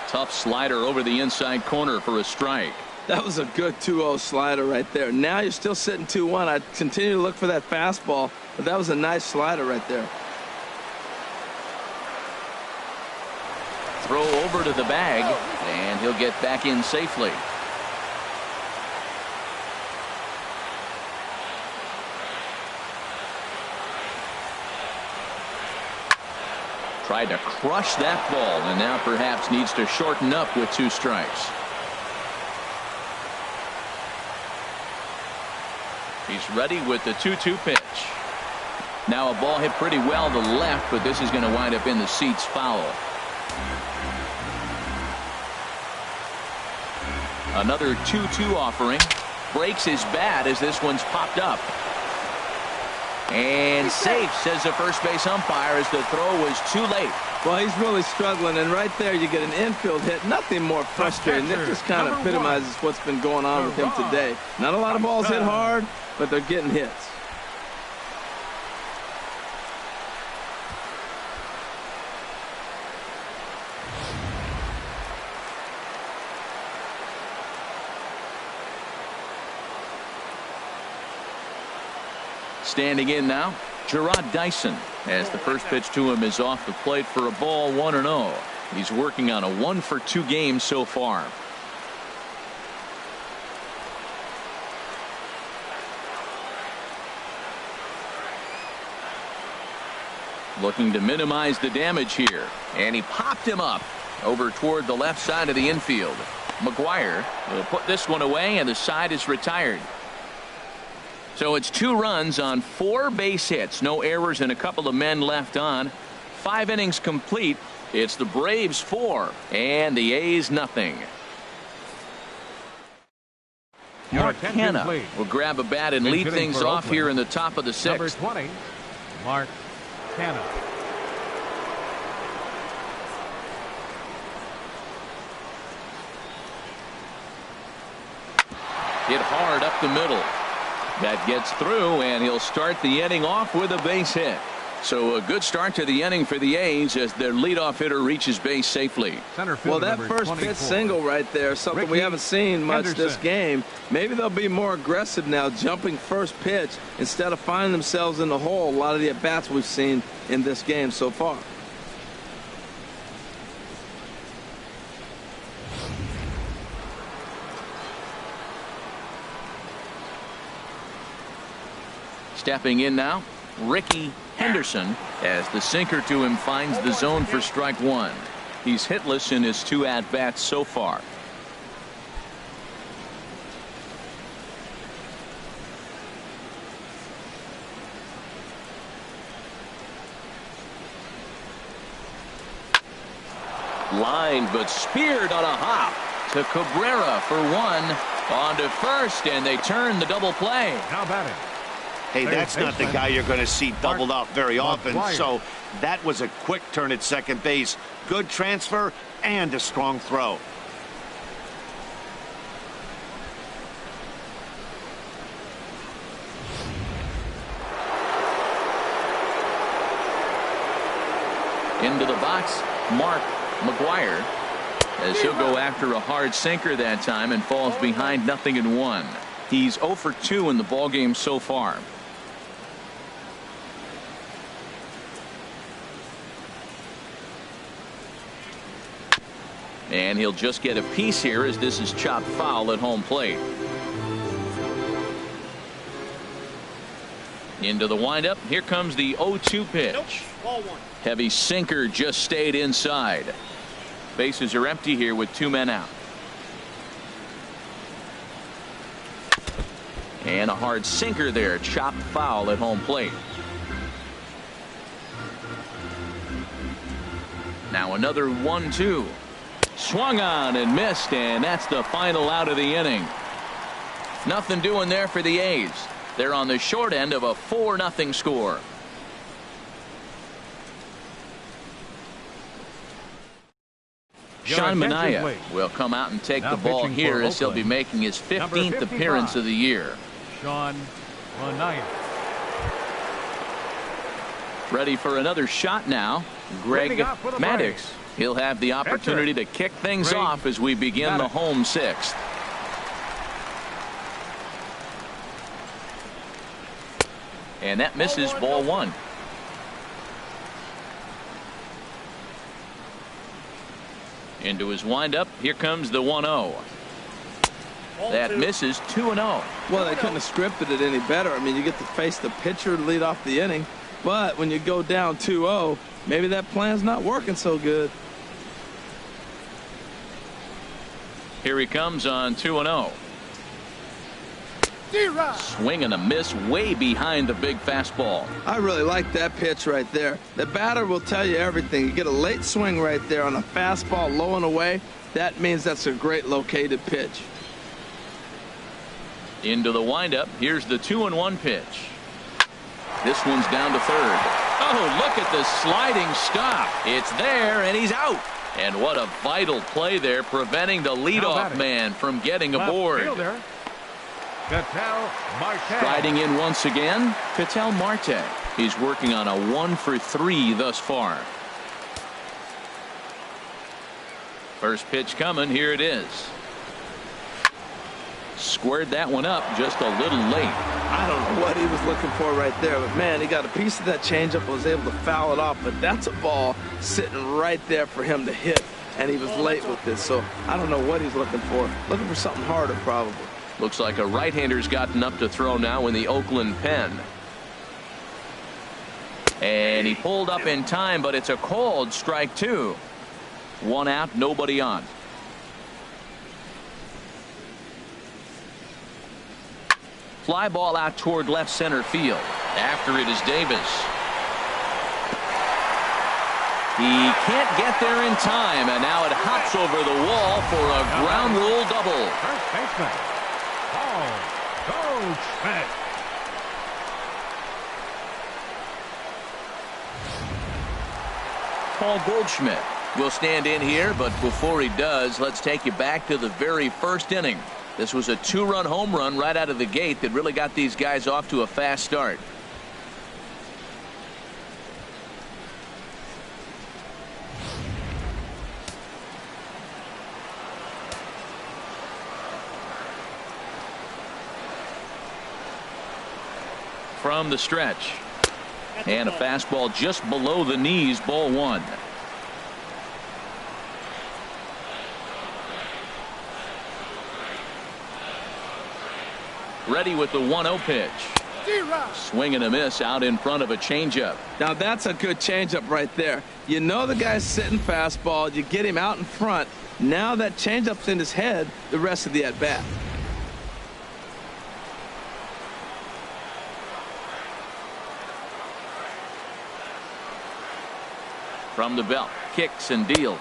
Tough slider over the inside corner for a strike. That was a good 2-0 slider right there. Now you're still sitting 2-1. I continue to look for that fastball, but that was a nice slider right there. Throw over to the bag, and he'll get back in safely. Tried to crush that ball, and now perhaps needs to shorten up with 2 strikes. He's ready with the 2-2 pitch. Now a ball hit pretty well to left, but this is going to wind up in the seats foul. Another 2-2 offering. Breaks his bat as this one's popped up. And safe, says the first base umpire, as the throw was too late. Well, he's really struggling, and right there you get an infield hit. Nothing more frustrating. It just kind of epitomizes what's been going on with him today. Not a lot of balls hit hard, but they're getting hits. Standing in now, Gerard Dyson, as the first pitch to him is off the plate for a ball, 1-0. He's working on a 1-for-2 game so far. Looking to minimize the damage here, and he popped him up over toward the left side of the infield. McGwire will put this one away, and the side is retired. So it's 2 runs on 4 base hits, no errors, and a couple of men left on. 5 innings complete. It's the Braves 4 and the A's nothing. Acuna will grab a bat and lead things off here in the top of the 6th. Number 20, Mark Canna. Hit hard up the middle. That gets through, and he'll start the inning off with a base hit. So a good start to the inning for the A's as their leadoff hitter reaches base safely. Well, that first pitch single right there, something we haven't seen much this game. Maybe they'll be more aggressive now, jumping first pitch instead of finding themselves in the hole. A lot of the at-bats we've seen in this game so far. Stepping in now, Ricky Henderson, as the sinker to him finds the zone for strike 1. He's hitless in his 2 at-bats so far. Line, but speared on a hop to Cabrera for 1. On to first, and they turn the double play. How about it? Hey, that's not the guy you're going to see doubled up very often. McGwire. So that was a quick turn at second base. Good transfer and a strong throw. Into the box, Mark McGwire, as he'll go after a hard sinker that time and falls behind 0-1. He's 0 for 2 in the ballgame so far. And he'll just get a piece here as this is chopped foul at home plate. Into the windup. Here comes the 0-2 pitch. Nope. Ball 1. Heavy sinker just stayed inside. Bases are empty here with 2 men out. And a hard sinker there, chopped foul at home plate. Now another 1-2. Swung on and missed, and that's the final out of the inning. Nothing doing there for the A's. They're on the short end of a 4-0 score. Sean Manaea will come out and take the ball here as he'll be making his 15th appearance of the year. Sean Manaea. Ready for another shot now, Greg Maddux. He'll have the opportunity to kick things off as we begin the home 6th. And that misses ball 1. Into his windup. Here comes the 1-0. That misses 2-0. Well, they couldn't have scripted it any better. I mean, you get to face the pitcher to lead off the inning. But when you go down 2-0, maybe that plan's not working so good. Here he comes on 2-0. Swing and a miss way behind the big fastball. I really like that pitch right there. The batter will tell you everything. You get a late swing right there on a fastball low and away. That means that's a great located pitch. Into the windup. Here's the 2-1 pitch. This one's down to third. Oh, look at the sliding stop. It's there, and he's out. And what a vital play there, preventing the leadoff man from getting aboard. Striding in once again, Ketel Marte. He's working on a 1-for-3 thus far. First pitch coming. Here it is. Squared that one up just a little late. I don't know what he was looking for right there, but man, he got a piece of that changeup, was able to foul it off. But that's a ball sitting right there for him to hit, and he was late with this. So I don't know what he's looking for. Looking for something harder, probably. Looks like a right-hander's gotten up to throw now in the Oakland pen. And he pulled up in time, but it's a called strike two. One out, nobody on. Fly ball out toward left center field. After it is Davis. He can't get there in time, and now it hops over the wall for a ground rule double. First baseman, Goldschmidt. Paul Goldschmidt will stand in here, but before he does, let's take you back to the very first inning. This was a 2-run home run right out of the gate that really got these guys off to a fast start. From the stretch. And a fastball just below the knees, ball one. Ready with the 1-0 pitch. Swing and a miss out in front of a changeup. Now that's a good changeup right there. You know the guy's sitting fastball. You get him out in front. Now that changeup's in his head the rest of the at-bat. From the belt, kicks and deals.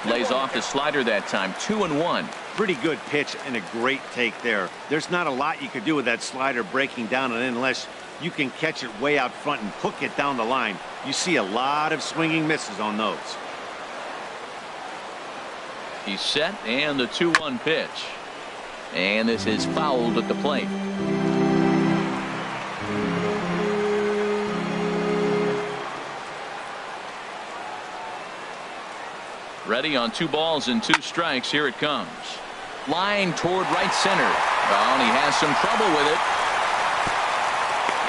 Lays off the slider that time. 2-1. Pretty good pitch and a great take there. There's not a lot you could do with that slider breaking down, and unless you can catch it way out front and hook it down the line, you see a lot of swinging misses on those. He's set, and the 2-1 pitch. And this is fouled at the plate. Ready on 2 balls and 2 strikes. Here it comes. Line toward right center. Oh, and he has some trouble with it.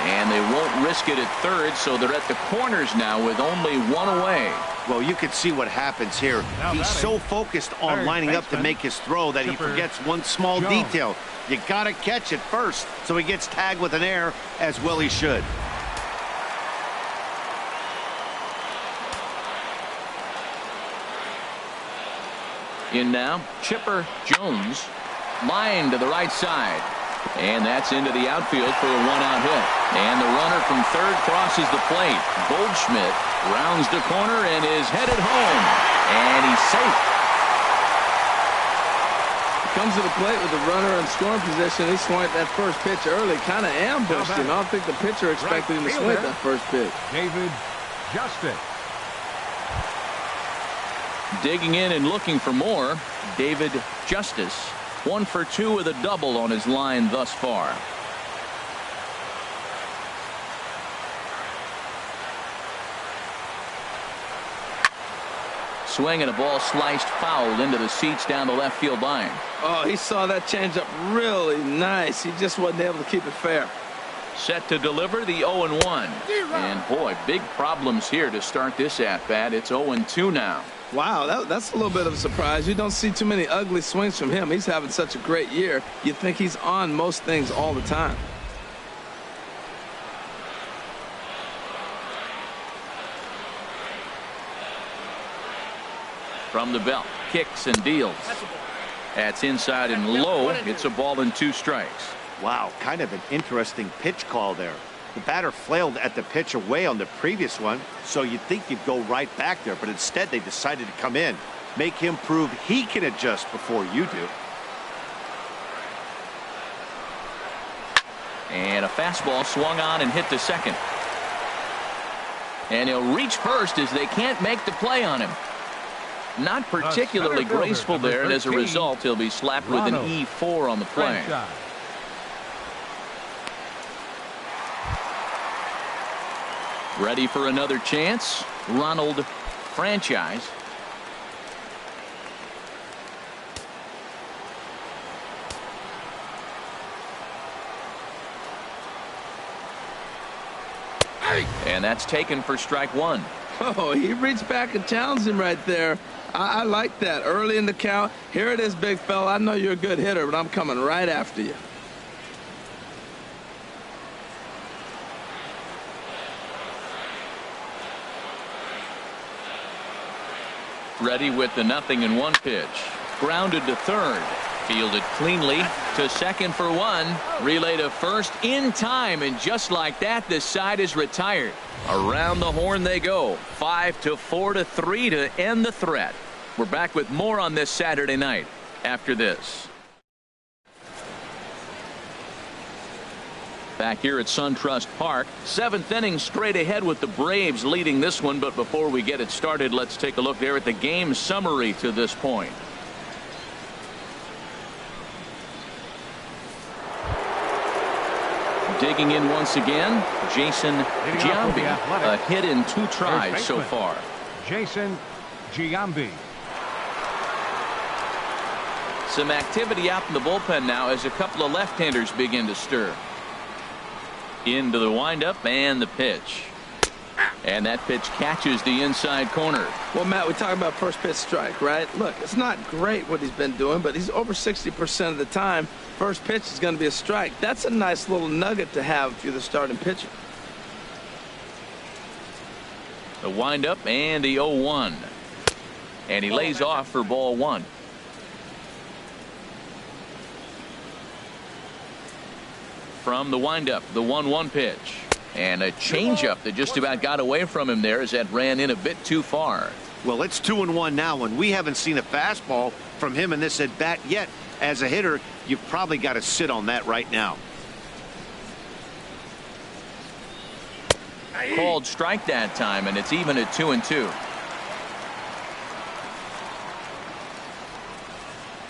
And they won't risk it at third, so they're at the corners now with only 1 away. Well, you can see what happens here. He's so focused on lining up to make his throw that he forgets one small detail. You got to catch it first, so he gets tagged with an error, as well he should. In now, Chipper Jones. Line to the right side. And that's into the outfield for a 1-out hit. And the runner from third crosses the plate. Goldschmidt rounds the corner and is headed home. And he's safe. Comes to the plate with the runner in scoring position. He swung at that first pitch early, kind of ambushed him. I don't think the pitcher expected him to swing at that first pitch. David Justice. Digging in and looking for more, David Justice. 1 for 2 with a double on his line thus far. Swing and a ball sliced foul into the seats down the left field line. Oh, he saw that changeup really nice. He just wasn't able to keep it fair. Set to deliver the 0-1. And boy, big problems here to start this at-bat. It's 0-2 now. Wow, that's a little bit of a surprise. You don't see too many ugly swings from him. He's having such a great year. You think he's on most things all the time. From the belt, kicks and deals. That's inside and low. It's a ball and 2 strikes. Wow, kind of an interesting pitch call there. The batter flailed at the pitch away on the previous one, so you'd think you'd go right back there, but instead they decided to come in, make him prove he can adjust before you do. And a fastball swung on and hit to second. And he'll reach first as they can't make the play on him. Not particularly graceful there, and as a result, he'll be slapped with an E4 on the play. Ready for another chance. Ronald Franchise. And that's taken for strike 1. Oh, he reached back and challenged him right there. I like that. Early in the count. Here it is, big fella. I know you're a good hitter, but I'm coming right after you. Ready with the 0-1 pitch. Grounded to third. Fielded cleanly to second for 1. Relay to first in time, and just like that, the side is retired. Around the horn they go. 5-4-3 to end the threat. We're back with more on this Saturday night after this. Back here at SunTrust Park, 7th inning straight ahead with the Braves leading this one. But before we get it started, let's take a look there at the game summary to this point. Digging in once again, Jason Giambi. A hit in 2 tries so far. Jason Giambi. Some activity out in the bullpen now as a couple of left-handers begin to stir. Into the windup and the pitch. And that pitch catches the inside corner. Well, Matt, we talk about first pitch strike, right? Look, it's not great what he's been doing, but he's over 60% of the time. First pitch is going to be a strike. That's a nice little nugget to have if you're the starting pitcher. The windup and the 0-1. And he lays off for ball 1. From the windup, the 1-1 pitch. And a changeup that just about got away from him there as that ran in a bit too far. Well, it's 2-1 now, and we haven't seen a fastball from him in this at bat yet. As a hitter, you've probably got to sit on that right now. Called strike that time, and it's even at 2-2.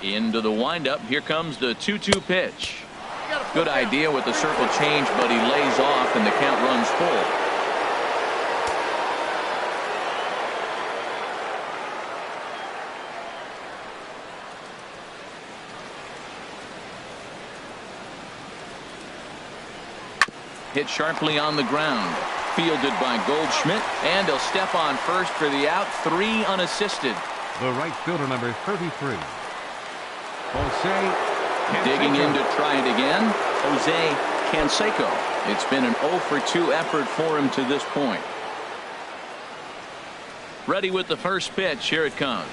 Into the windup. Here comes the 2-2 pitch. Good idea with the circle change, but he lays off and the count runs full. Hit sharply on the ground. Fielded by Goldschmidt, and he'll step on first for the out. 3 unassisted. The right fielder, number 33. Jose Canseco. Digging in to try it again, Jose Canseco. It's been an 0-for-2 effort for him to this point. Ready with the first pitch. Here it comes.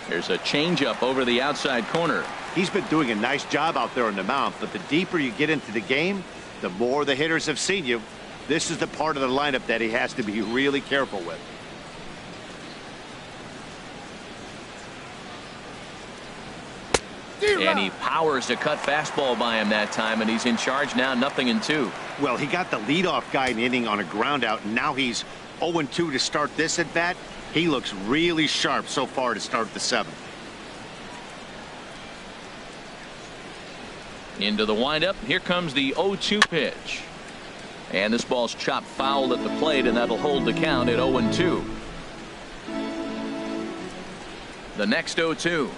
There's a changeup over the outside corner. He's been doing a nice job out there on the mound, but the deeper you get into the game, the more the hitters have seen you. This is the part of the lineup that he has to be really careful with. And he powers a cut fastball by him that time, and he's in charge now, 0-2. Well, he got the leadoff guy in the inning on a ground out, and now he's 0-2 to start this at bat. He looks really sharp so far to start the 7th. Into the windup. Here comes the 0-2 pitch. And this ball's chopped foul at the plate, and that'll hold the count at 0-2. The next 0-2.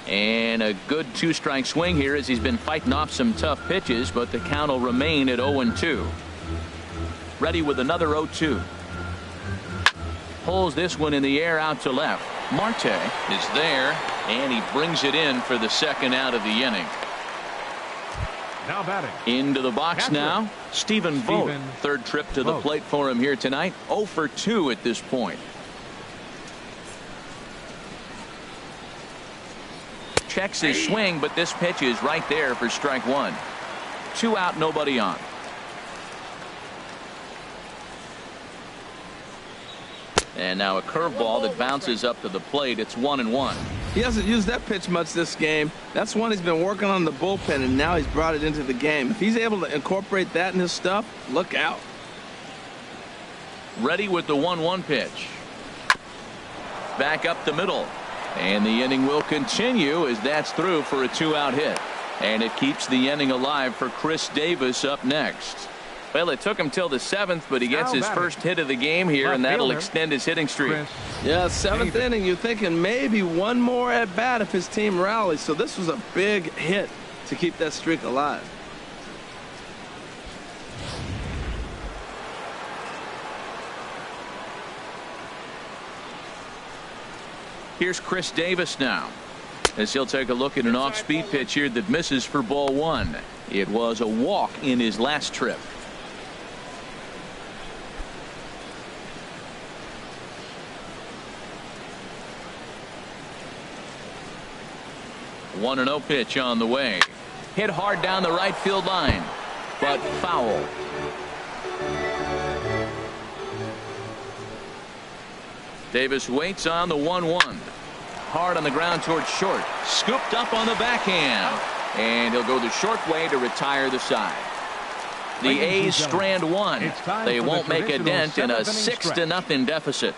And a good 2-strike swing here as he's been fighting off some tough pitches, but the count will remain at 0-2. Ready with another 0-2. Pulls this one in the air out to left. Marte is there, and he brings it in for the second out of the inning. Now batting. Into the box now, Stephen Vogt. Third trip to the plate for him here tonight. 0-for-2 at this point. checks his swing, but this pitch is right there for strike one. 2 out, nobody on. And now a curveball that bounces up to the plate. It's 1-1. He hasn't used that pitch much this game. That's one he's been working on the bullpen, and now he's brought it into the game. If he's able to incorporate that in his stuff, look out. Ready with the 1-1 pitch. Back up the middle. And the inning will continue as that's through for a 2-out hit. And it keeps the inning alive for Chris Davis up next. Well, it took him till the 7th, but he gets his first hit of the game here, and that'll extend his hitting streak. Yeah, 7th inning, you're thinking maybe one more at bat if his team rallies. So this was a big hit to keep that streak alive. Here's Chris Davis now, as he'll take a look at an off-speed pitch here that misses for ball one. It was a walk in his last trip. One 1-0 pitch on the way. Hit hard down the right field line, but foul. Davis waits on the 1-1. Hard on the ground towards short. Scooped up on the backhand. And he'll go the short way to retire the side. The A's strand one. They won't make a dent in a 6-0 deficit.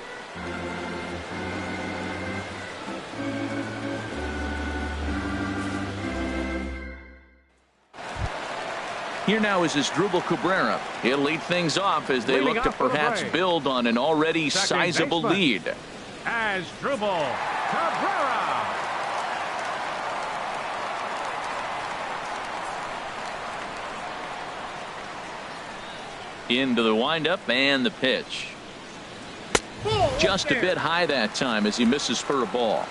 Here now is Asdrubal Cabrera. He'll lead things off as they look to perhaps build on an already sizable lead. Asdrubal Cabrera. Into the windup and the pitch. Just a bit high that time as he misses for a ball.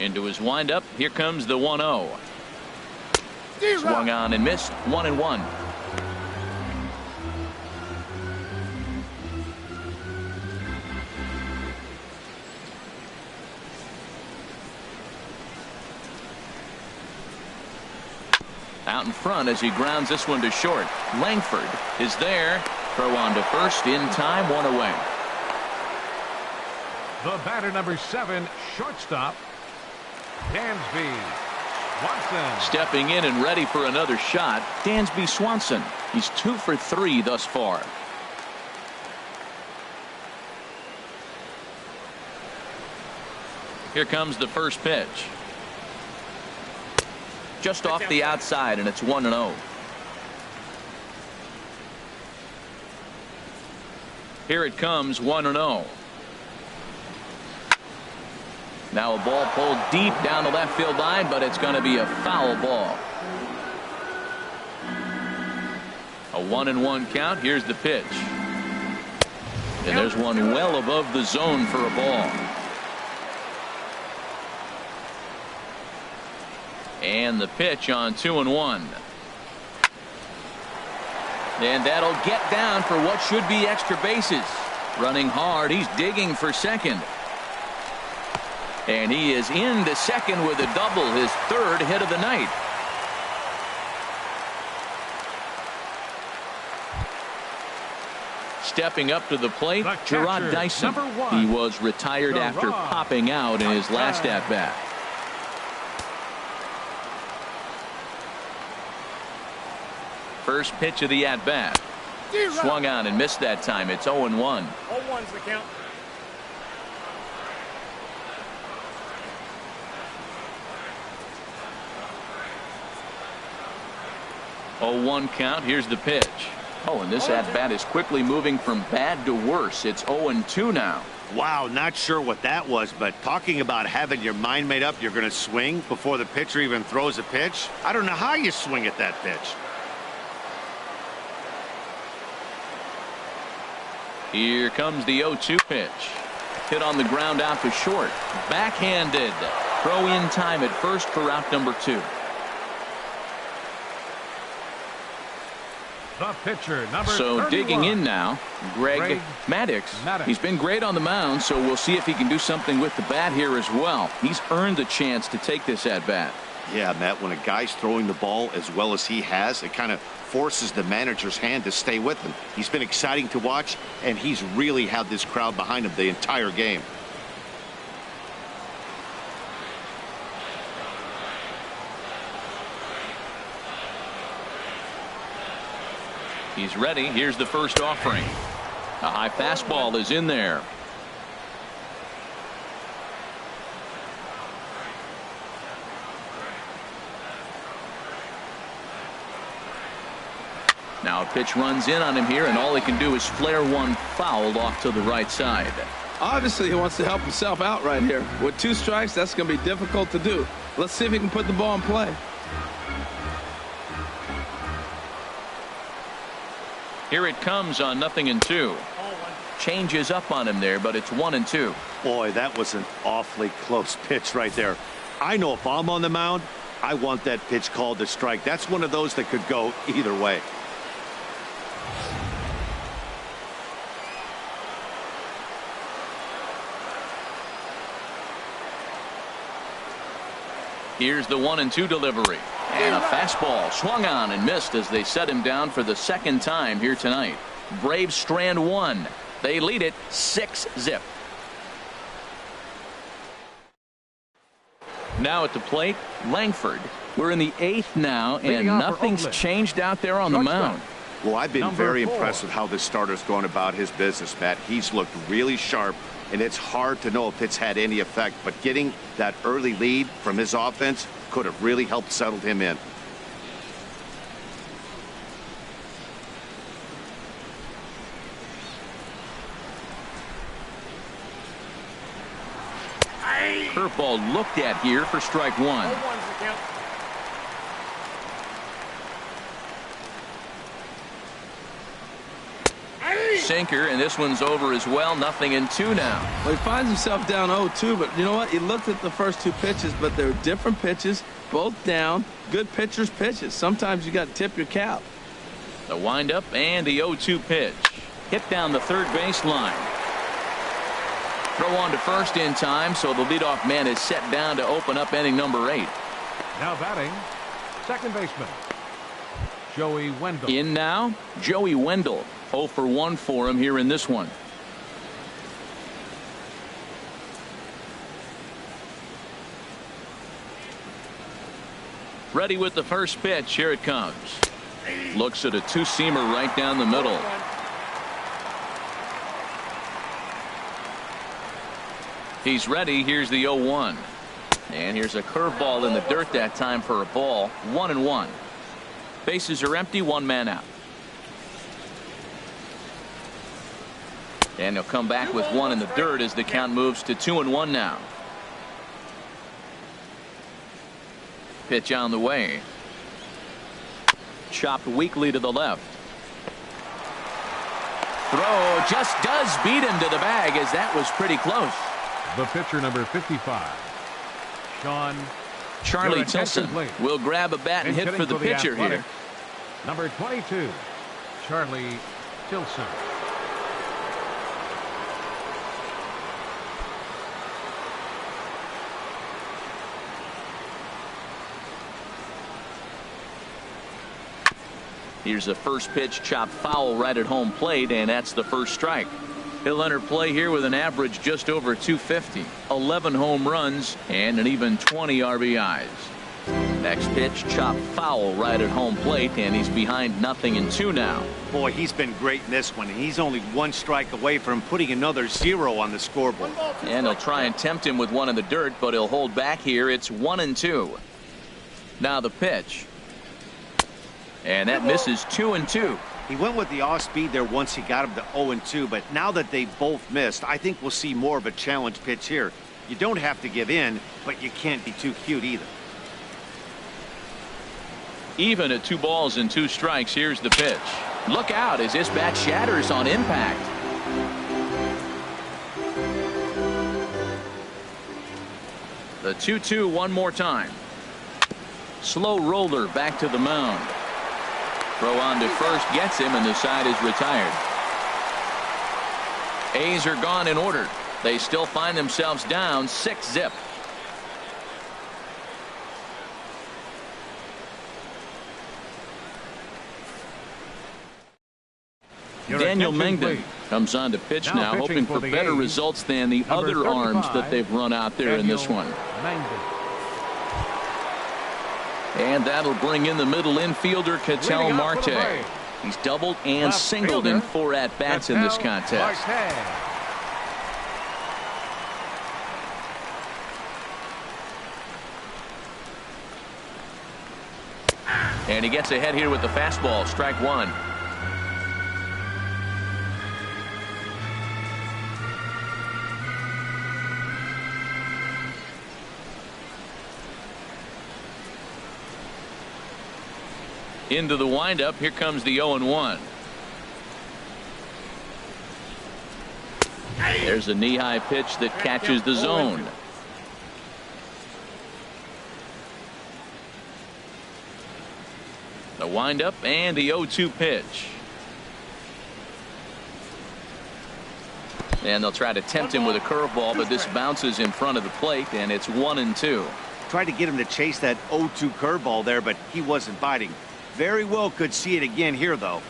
Into his windup. Here comes the 1-0. Swung on and missed. 1-1. Out in front as he grounds this one to short. Langford is there. Throw on to first in time. One away. The batter, number 7, shortstop, Dansby Swanson. Stepping in and ready for another shot, Dansby Swanson. He's 2 for 3 thus far. Here comes the first pitch. Just off the outside, and it's 1-0. Here it comes, 1-0. Now a ball pulled deep down the left field line, but it's going to be a foul ball. A 1-1 count. Here's the pitch. And there's one well above the zone for a ball. And the pitch on 2-1. And that'll get down for what should be extra bases. Running hard. He's digging for second. And he is into second with a double, his 3rd hit of the night. Stepping up to the plate, Gerard Dyson. He was retired after popping out in his last at-bat. First pitch of the at-bat. Swung on and missed that time. It's 0-1. 0-1's the count. Oh, 1 count. Here's the pitch. Oh, and this at-bat is quickly moving from bad to worse. It's 0-2 now. Wow, not sure what that was, but talking about having your mind made up, you're going to swing before the pitcher even throws a pitch. I don't know how you swing at that pitch. Here comes the 0-2 pitch. Hit on the ground out to short. Backhanded. Throw in time at first for out number 2. The pitcher, number So 31. digging in now, Greg Maddux. He's been great on the mound, so we'll see if he can do something with the bat here as well. He's earned a chance to take this at bat. Yeah, Matt, when a guy's throwing the ball as well as he has, it kind of forces the manager's hand to stay with him. He's been exciting to watch, and he's really had this crowd behind him the entire game. He's ready. Here's the first offering. A high fastball is in there. Now a pitch runs in on him here, and all he can do is flare one foul off to the right side. Obviously, he wants to help himself out right here. With 2 strikes, that's going to be difficult to do. Let's see if he can put the ball in play. Here it comes on 0-2. Changes up on him there, but it's 1-2. Boy, that was an awfully close pitch right there. I know if I'm on the mound, I want that pitch called a strike. That's one of those that could go either way. Here's the 1-2 delivery. And a fastball swung on and missed as they set him down for the second time here tonight. Braves strand 1. They lead it 6-0. Now at the plate, Langford. We're in the 8th now, and nothing's changed out there on the mound. Well, I've been very impressed with how this starter's going about his business, Matt. He's looked really sharp, and it's hard to know if it's had any effect, but getting that early lead from his offense could have really helped settle him in. Curveball looked at here for strike 1. Sinker, and this one's over as well. 0-2 now. Well, he finds himself down 0-2, but you know what? He looked at the first 2 pitches, but they're different pitches, both down. Good pitchers' pitches. Sometimes you got to tip your cap. The windup and the 0-2 pitch. Hit down the third baseline. Throw on to first in time, so the leadoff man is set down to open up inning number 8. Now batting, second baseman, Joey Wendell. In now, Joey Wendell. 0 for 1 for him here in this one. Ready with the first pitch. Here it comes. Looks at a 2-seamer right down the middle. He's ready. Here's the 0-1. And here's a curveball in the dirt that time for a ball. 1-1. Bases are empty. 1 man out. And he'll come back with 1 in the dirt as the count moves to 2-1 now. Pitch on the way. Chopped weakly to the left. Throw just does beat him to the bag, as that was pretty close. The pitcher, number 55, Charlie Tilson will grab a bat and hit for the pitcher here. Number 22, Charlie Tilson. Here's the first pitch, chopped foul right at home plate, and that's the first strike. He'll enter play here with an average just over 250, 11 home runs, and an even 20 RBIs. Next pitch, chopped foul right at home plate, and he's behind 0-2 now. Boy, he's been great in this one, and he's only 1 strike away from putting another 0 on the scoreboard. And he'll try and tempt him with 1 in the dirt, but he'll hold back here. It's 1-2. Now the pitch. And that misses 2-2. He went with the off speed there once he got him to 0-2, but now that they both missed, I think we'll see more of a challenge pitch here. You don't have to give in, but you can't be too cute either. Even at 2 balls and 2 strikes. Here's the pitch. Look out as this bat shatters on impact. The 2-2 one more time. Slow roller back to the mound. Throw on to first gets him, and the side is retired. A's are gone in order. They still find themselves down 6-0. Daniel Mengden comes on to pitch now, hoping for better results than the other arms that they've run out there in this one. And that'll bring in the middle infielder, Ketel Marte. He's doubled and singled in 4 at-bats in this contest. And he gets ahead here with the fastball, strike one. Into the windup. Here comes the 0-1. There's a knee-high pitch that catches the zone. The windup and the 0-2 pitch. And they'll try to tempt him with a curveball, but this bounces in front of the plate, and it's 1-2. Tried to get him to chase that 0-2 curveball there, but he wasn't biting. Very well could see it again here, though.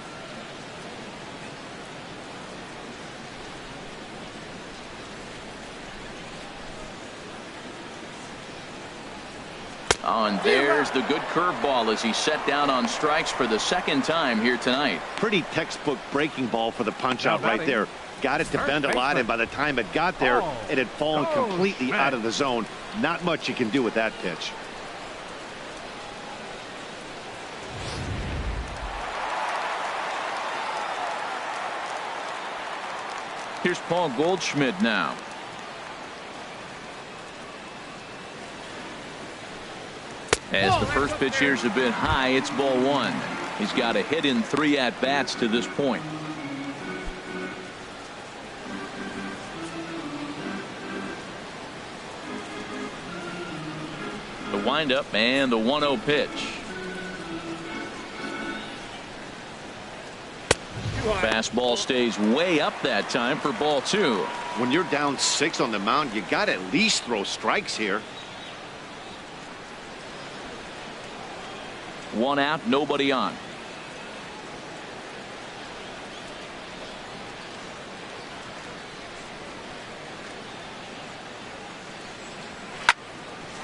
Oh, and there's the good curveball as he set down on strikes for the second time here tonight. Pretty textbook breaking ball for the punch out right there. Got it to bend a lot, and by the time it got there, it had fallen completely out of the zone. Not much you can do with that pitch. Here's Paul Goldschmidt now. As the first pitch here is a bit high, it's ball one. He's got a hit in 3 at-bats to this point. The windup and the 1-0 pitch. Fastball stays way up that time for ball 2. When you're down 6 on the mound, you got to at least throw strikes here. 1 out, nobody on.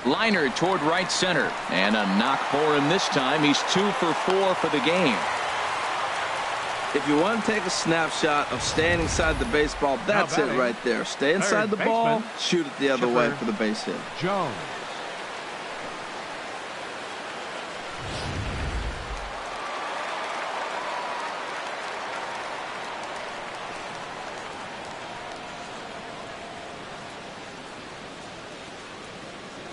Liner toward right center, and a knock for him this time. He's 2 for 4 for the game. If you want to take a snapshot of staying inside the baseball, that's it right there. Stay inside the ball, shoot it the other way for the base hit. Jones.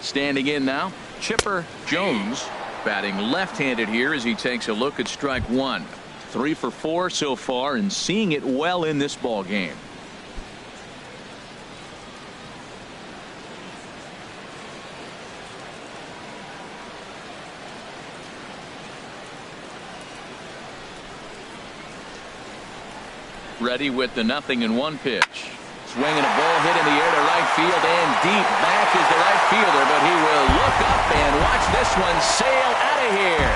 Standing in now, Chipper Jones, batting left-handed here as he takes a look at strike one. 3 for 4 so far and seeing it well in this ball game. Ready with the 0-1 pitch. Swinging a ball hit in the air to right field and deep back is the right fielder, but he will look up and watch this one sail out of here.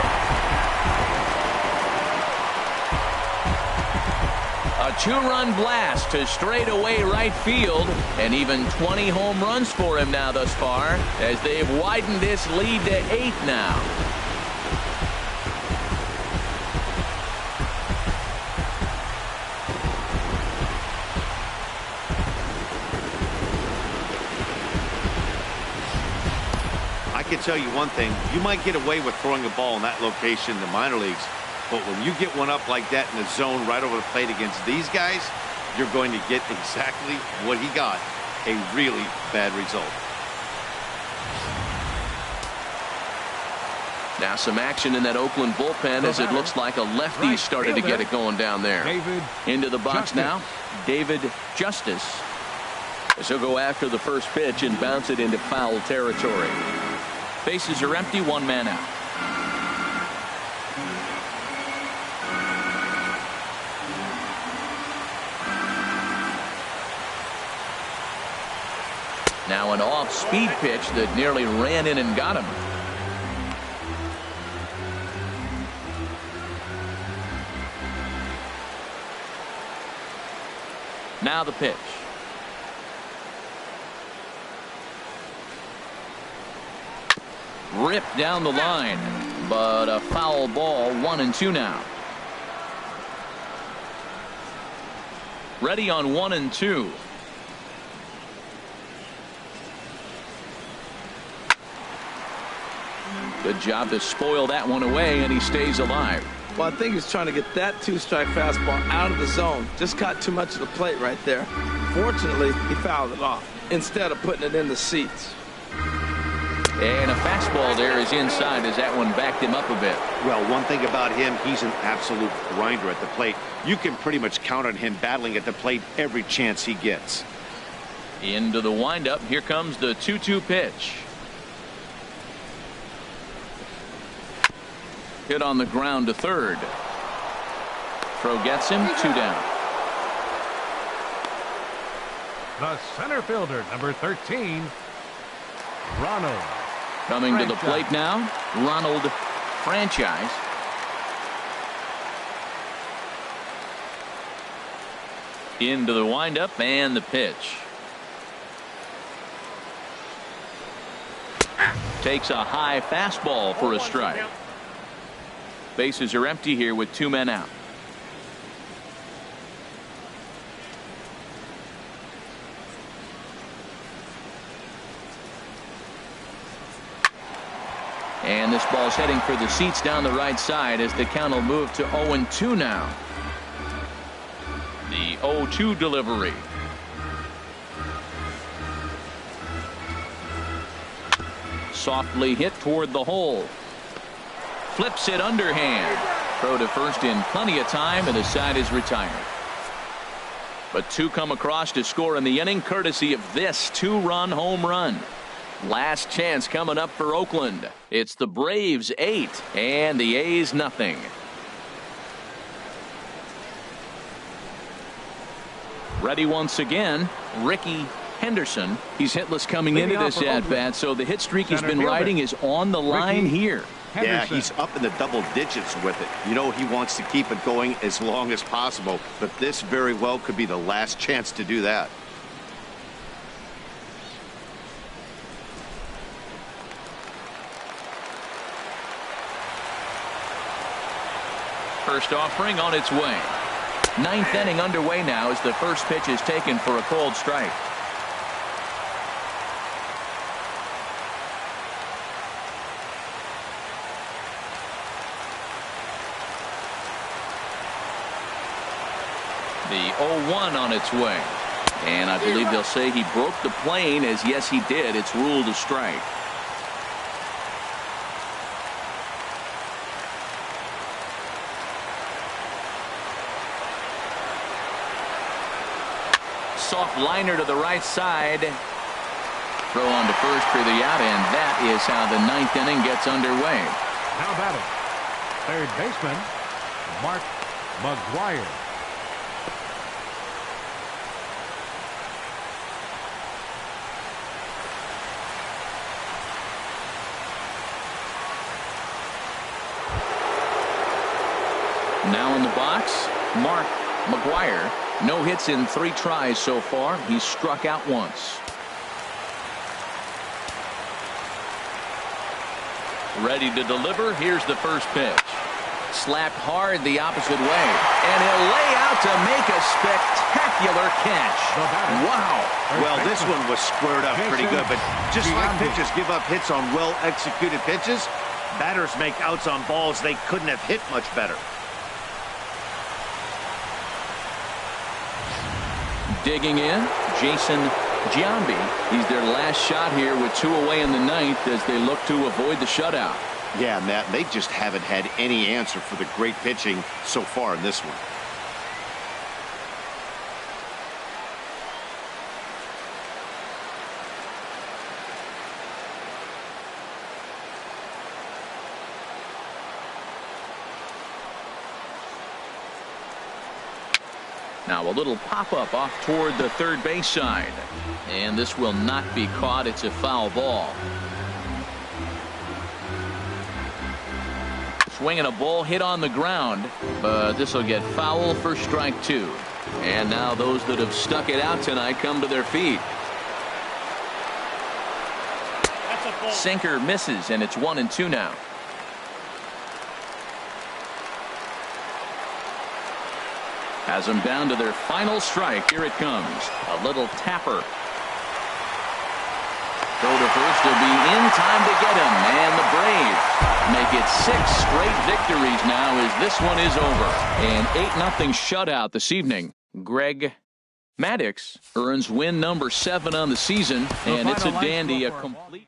A 2-run blast to straightaway right field, and even 20 home runs for him now thus far as they've widened this lead to 8 now. I can tell you one thing, you might get away with throwing a ball in that location in the minor leagues, but when you get one up like that in the zone right over the plate against these guys, you're going to get exactly what he got, a really bad result. Now some action in that Oakland bullpen as it looks like a lefty started to get it going down there. Into the box now, David Justice. As he'll go after the first pitch and bounce it into foul territory. Bases are empty, 1 man out. Now an off-speed pitch that nearly ran in and got him. Now the pitch. Ripped down the line, but a foul ball. 1-2 now. Ready on 1-2. Good job to spoil that one away, and he stays alive. Well, I think he's trying to get that 2-strike fastball out of the zone. Just caught too much of the plate right there. Fortunately, he fouled it off instead of putting it in the seats. And a fastball there is inside as that one backed him up a bit. Well, one thing about him, he's an absolute grinder at the plate. You can pretty much count on him battling at the plate every chance he gets. Into the windup. Here comes the 2-2 pitch. Hit on the ground to third. Throw gets him. 2 down. The center fielder, number 13, Ronald. Coming to the plate now, Ronald Franchise. Into the windup and the pitch. Takes a high fastball for a strike. Bases are empty here with 2 men out. And this ball's heading for the seats down the right side as the count will move to 0-2 now. The 0-2 delivery. Softly hit toward the hole. Flips it underhand. Throw to first in plenty of time, and the side is retired. But 2 come across to score in the inning, courtesy of this 2-run home run. Last chance coming up for Oakland. It's the Braves 8 and the A's nothing. Ready once again, Ricky Henderson. He's hitless coming into this at-bat, so the hit streak he's been riding is on the line here. Yeah, he's up in the double digits with it. You know he wants to keep it going as long as possible, but this very well could be the last chance to do that. First offering on its way. 9th inning underway now as the first pitch is taken for a cold strike. The 0-1 on its way. And I believe they'll say he broke the plane, as yes he did. It's ruled a strike. Soft liner to the right side. Throw on to first for the out, and that is how the 9th inning gets underway. Now batting, third baseman, Mark McGwire. Now in the box, Mark McGwire. No hits in 3 tries so far. He's struck out once. Ready to deliver. Here's the first pitch. Slapped hard the opposite way. And he'll lay out to make a spectacular catch. Wow. Well, this one was squared up pretty good, but just like pitchers give up hits on well-executed pitches, batters make outs on balls they couldn't have hit much better. Digging in, Jason Giambi. He's their last shot here with 2 away in the 9th as they look to avoid the shutout. Yeah, Matt, they just haven't had any answer for the great pitching so far in this one. Now a little pop-up off toward the third base side. And this will not be caught. It's a foul ball. Swinging a ball hit on the ground, but this will get foul for strike 2. And now those that have stuck it out tonight come to their feet. Sinker misses, and it's 1-2 now. Has them down to their final strike. Here it comes. A little tapper. Throw to first will be in time to get him. And the Braves make it 6 straight victories now as this one is over. An 8-0 shutout this evening. Greg Maddux earns win number 7 on the season, and it's a dandy, a complete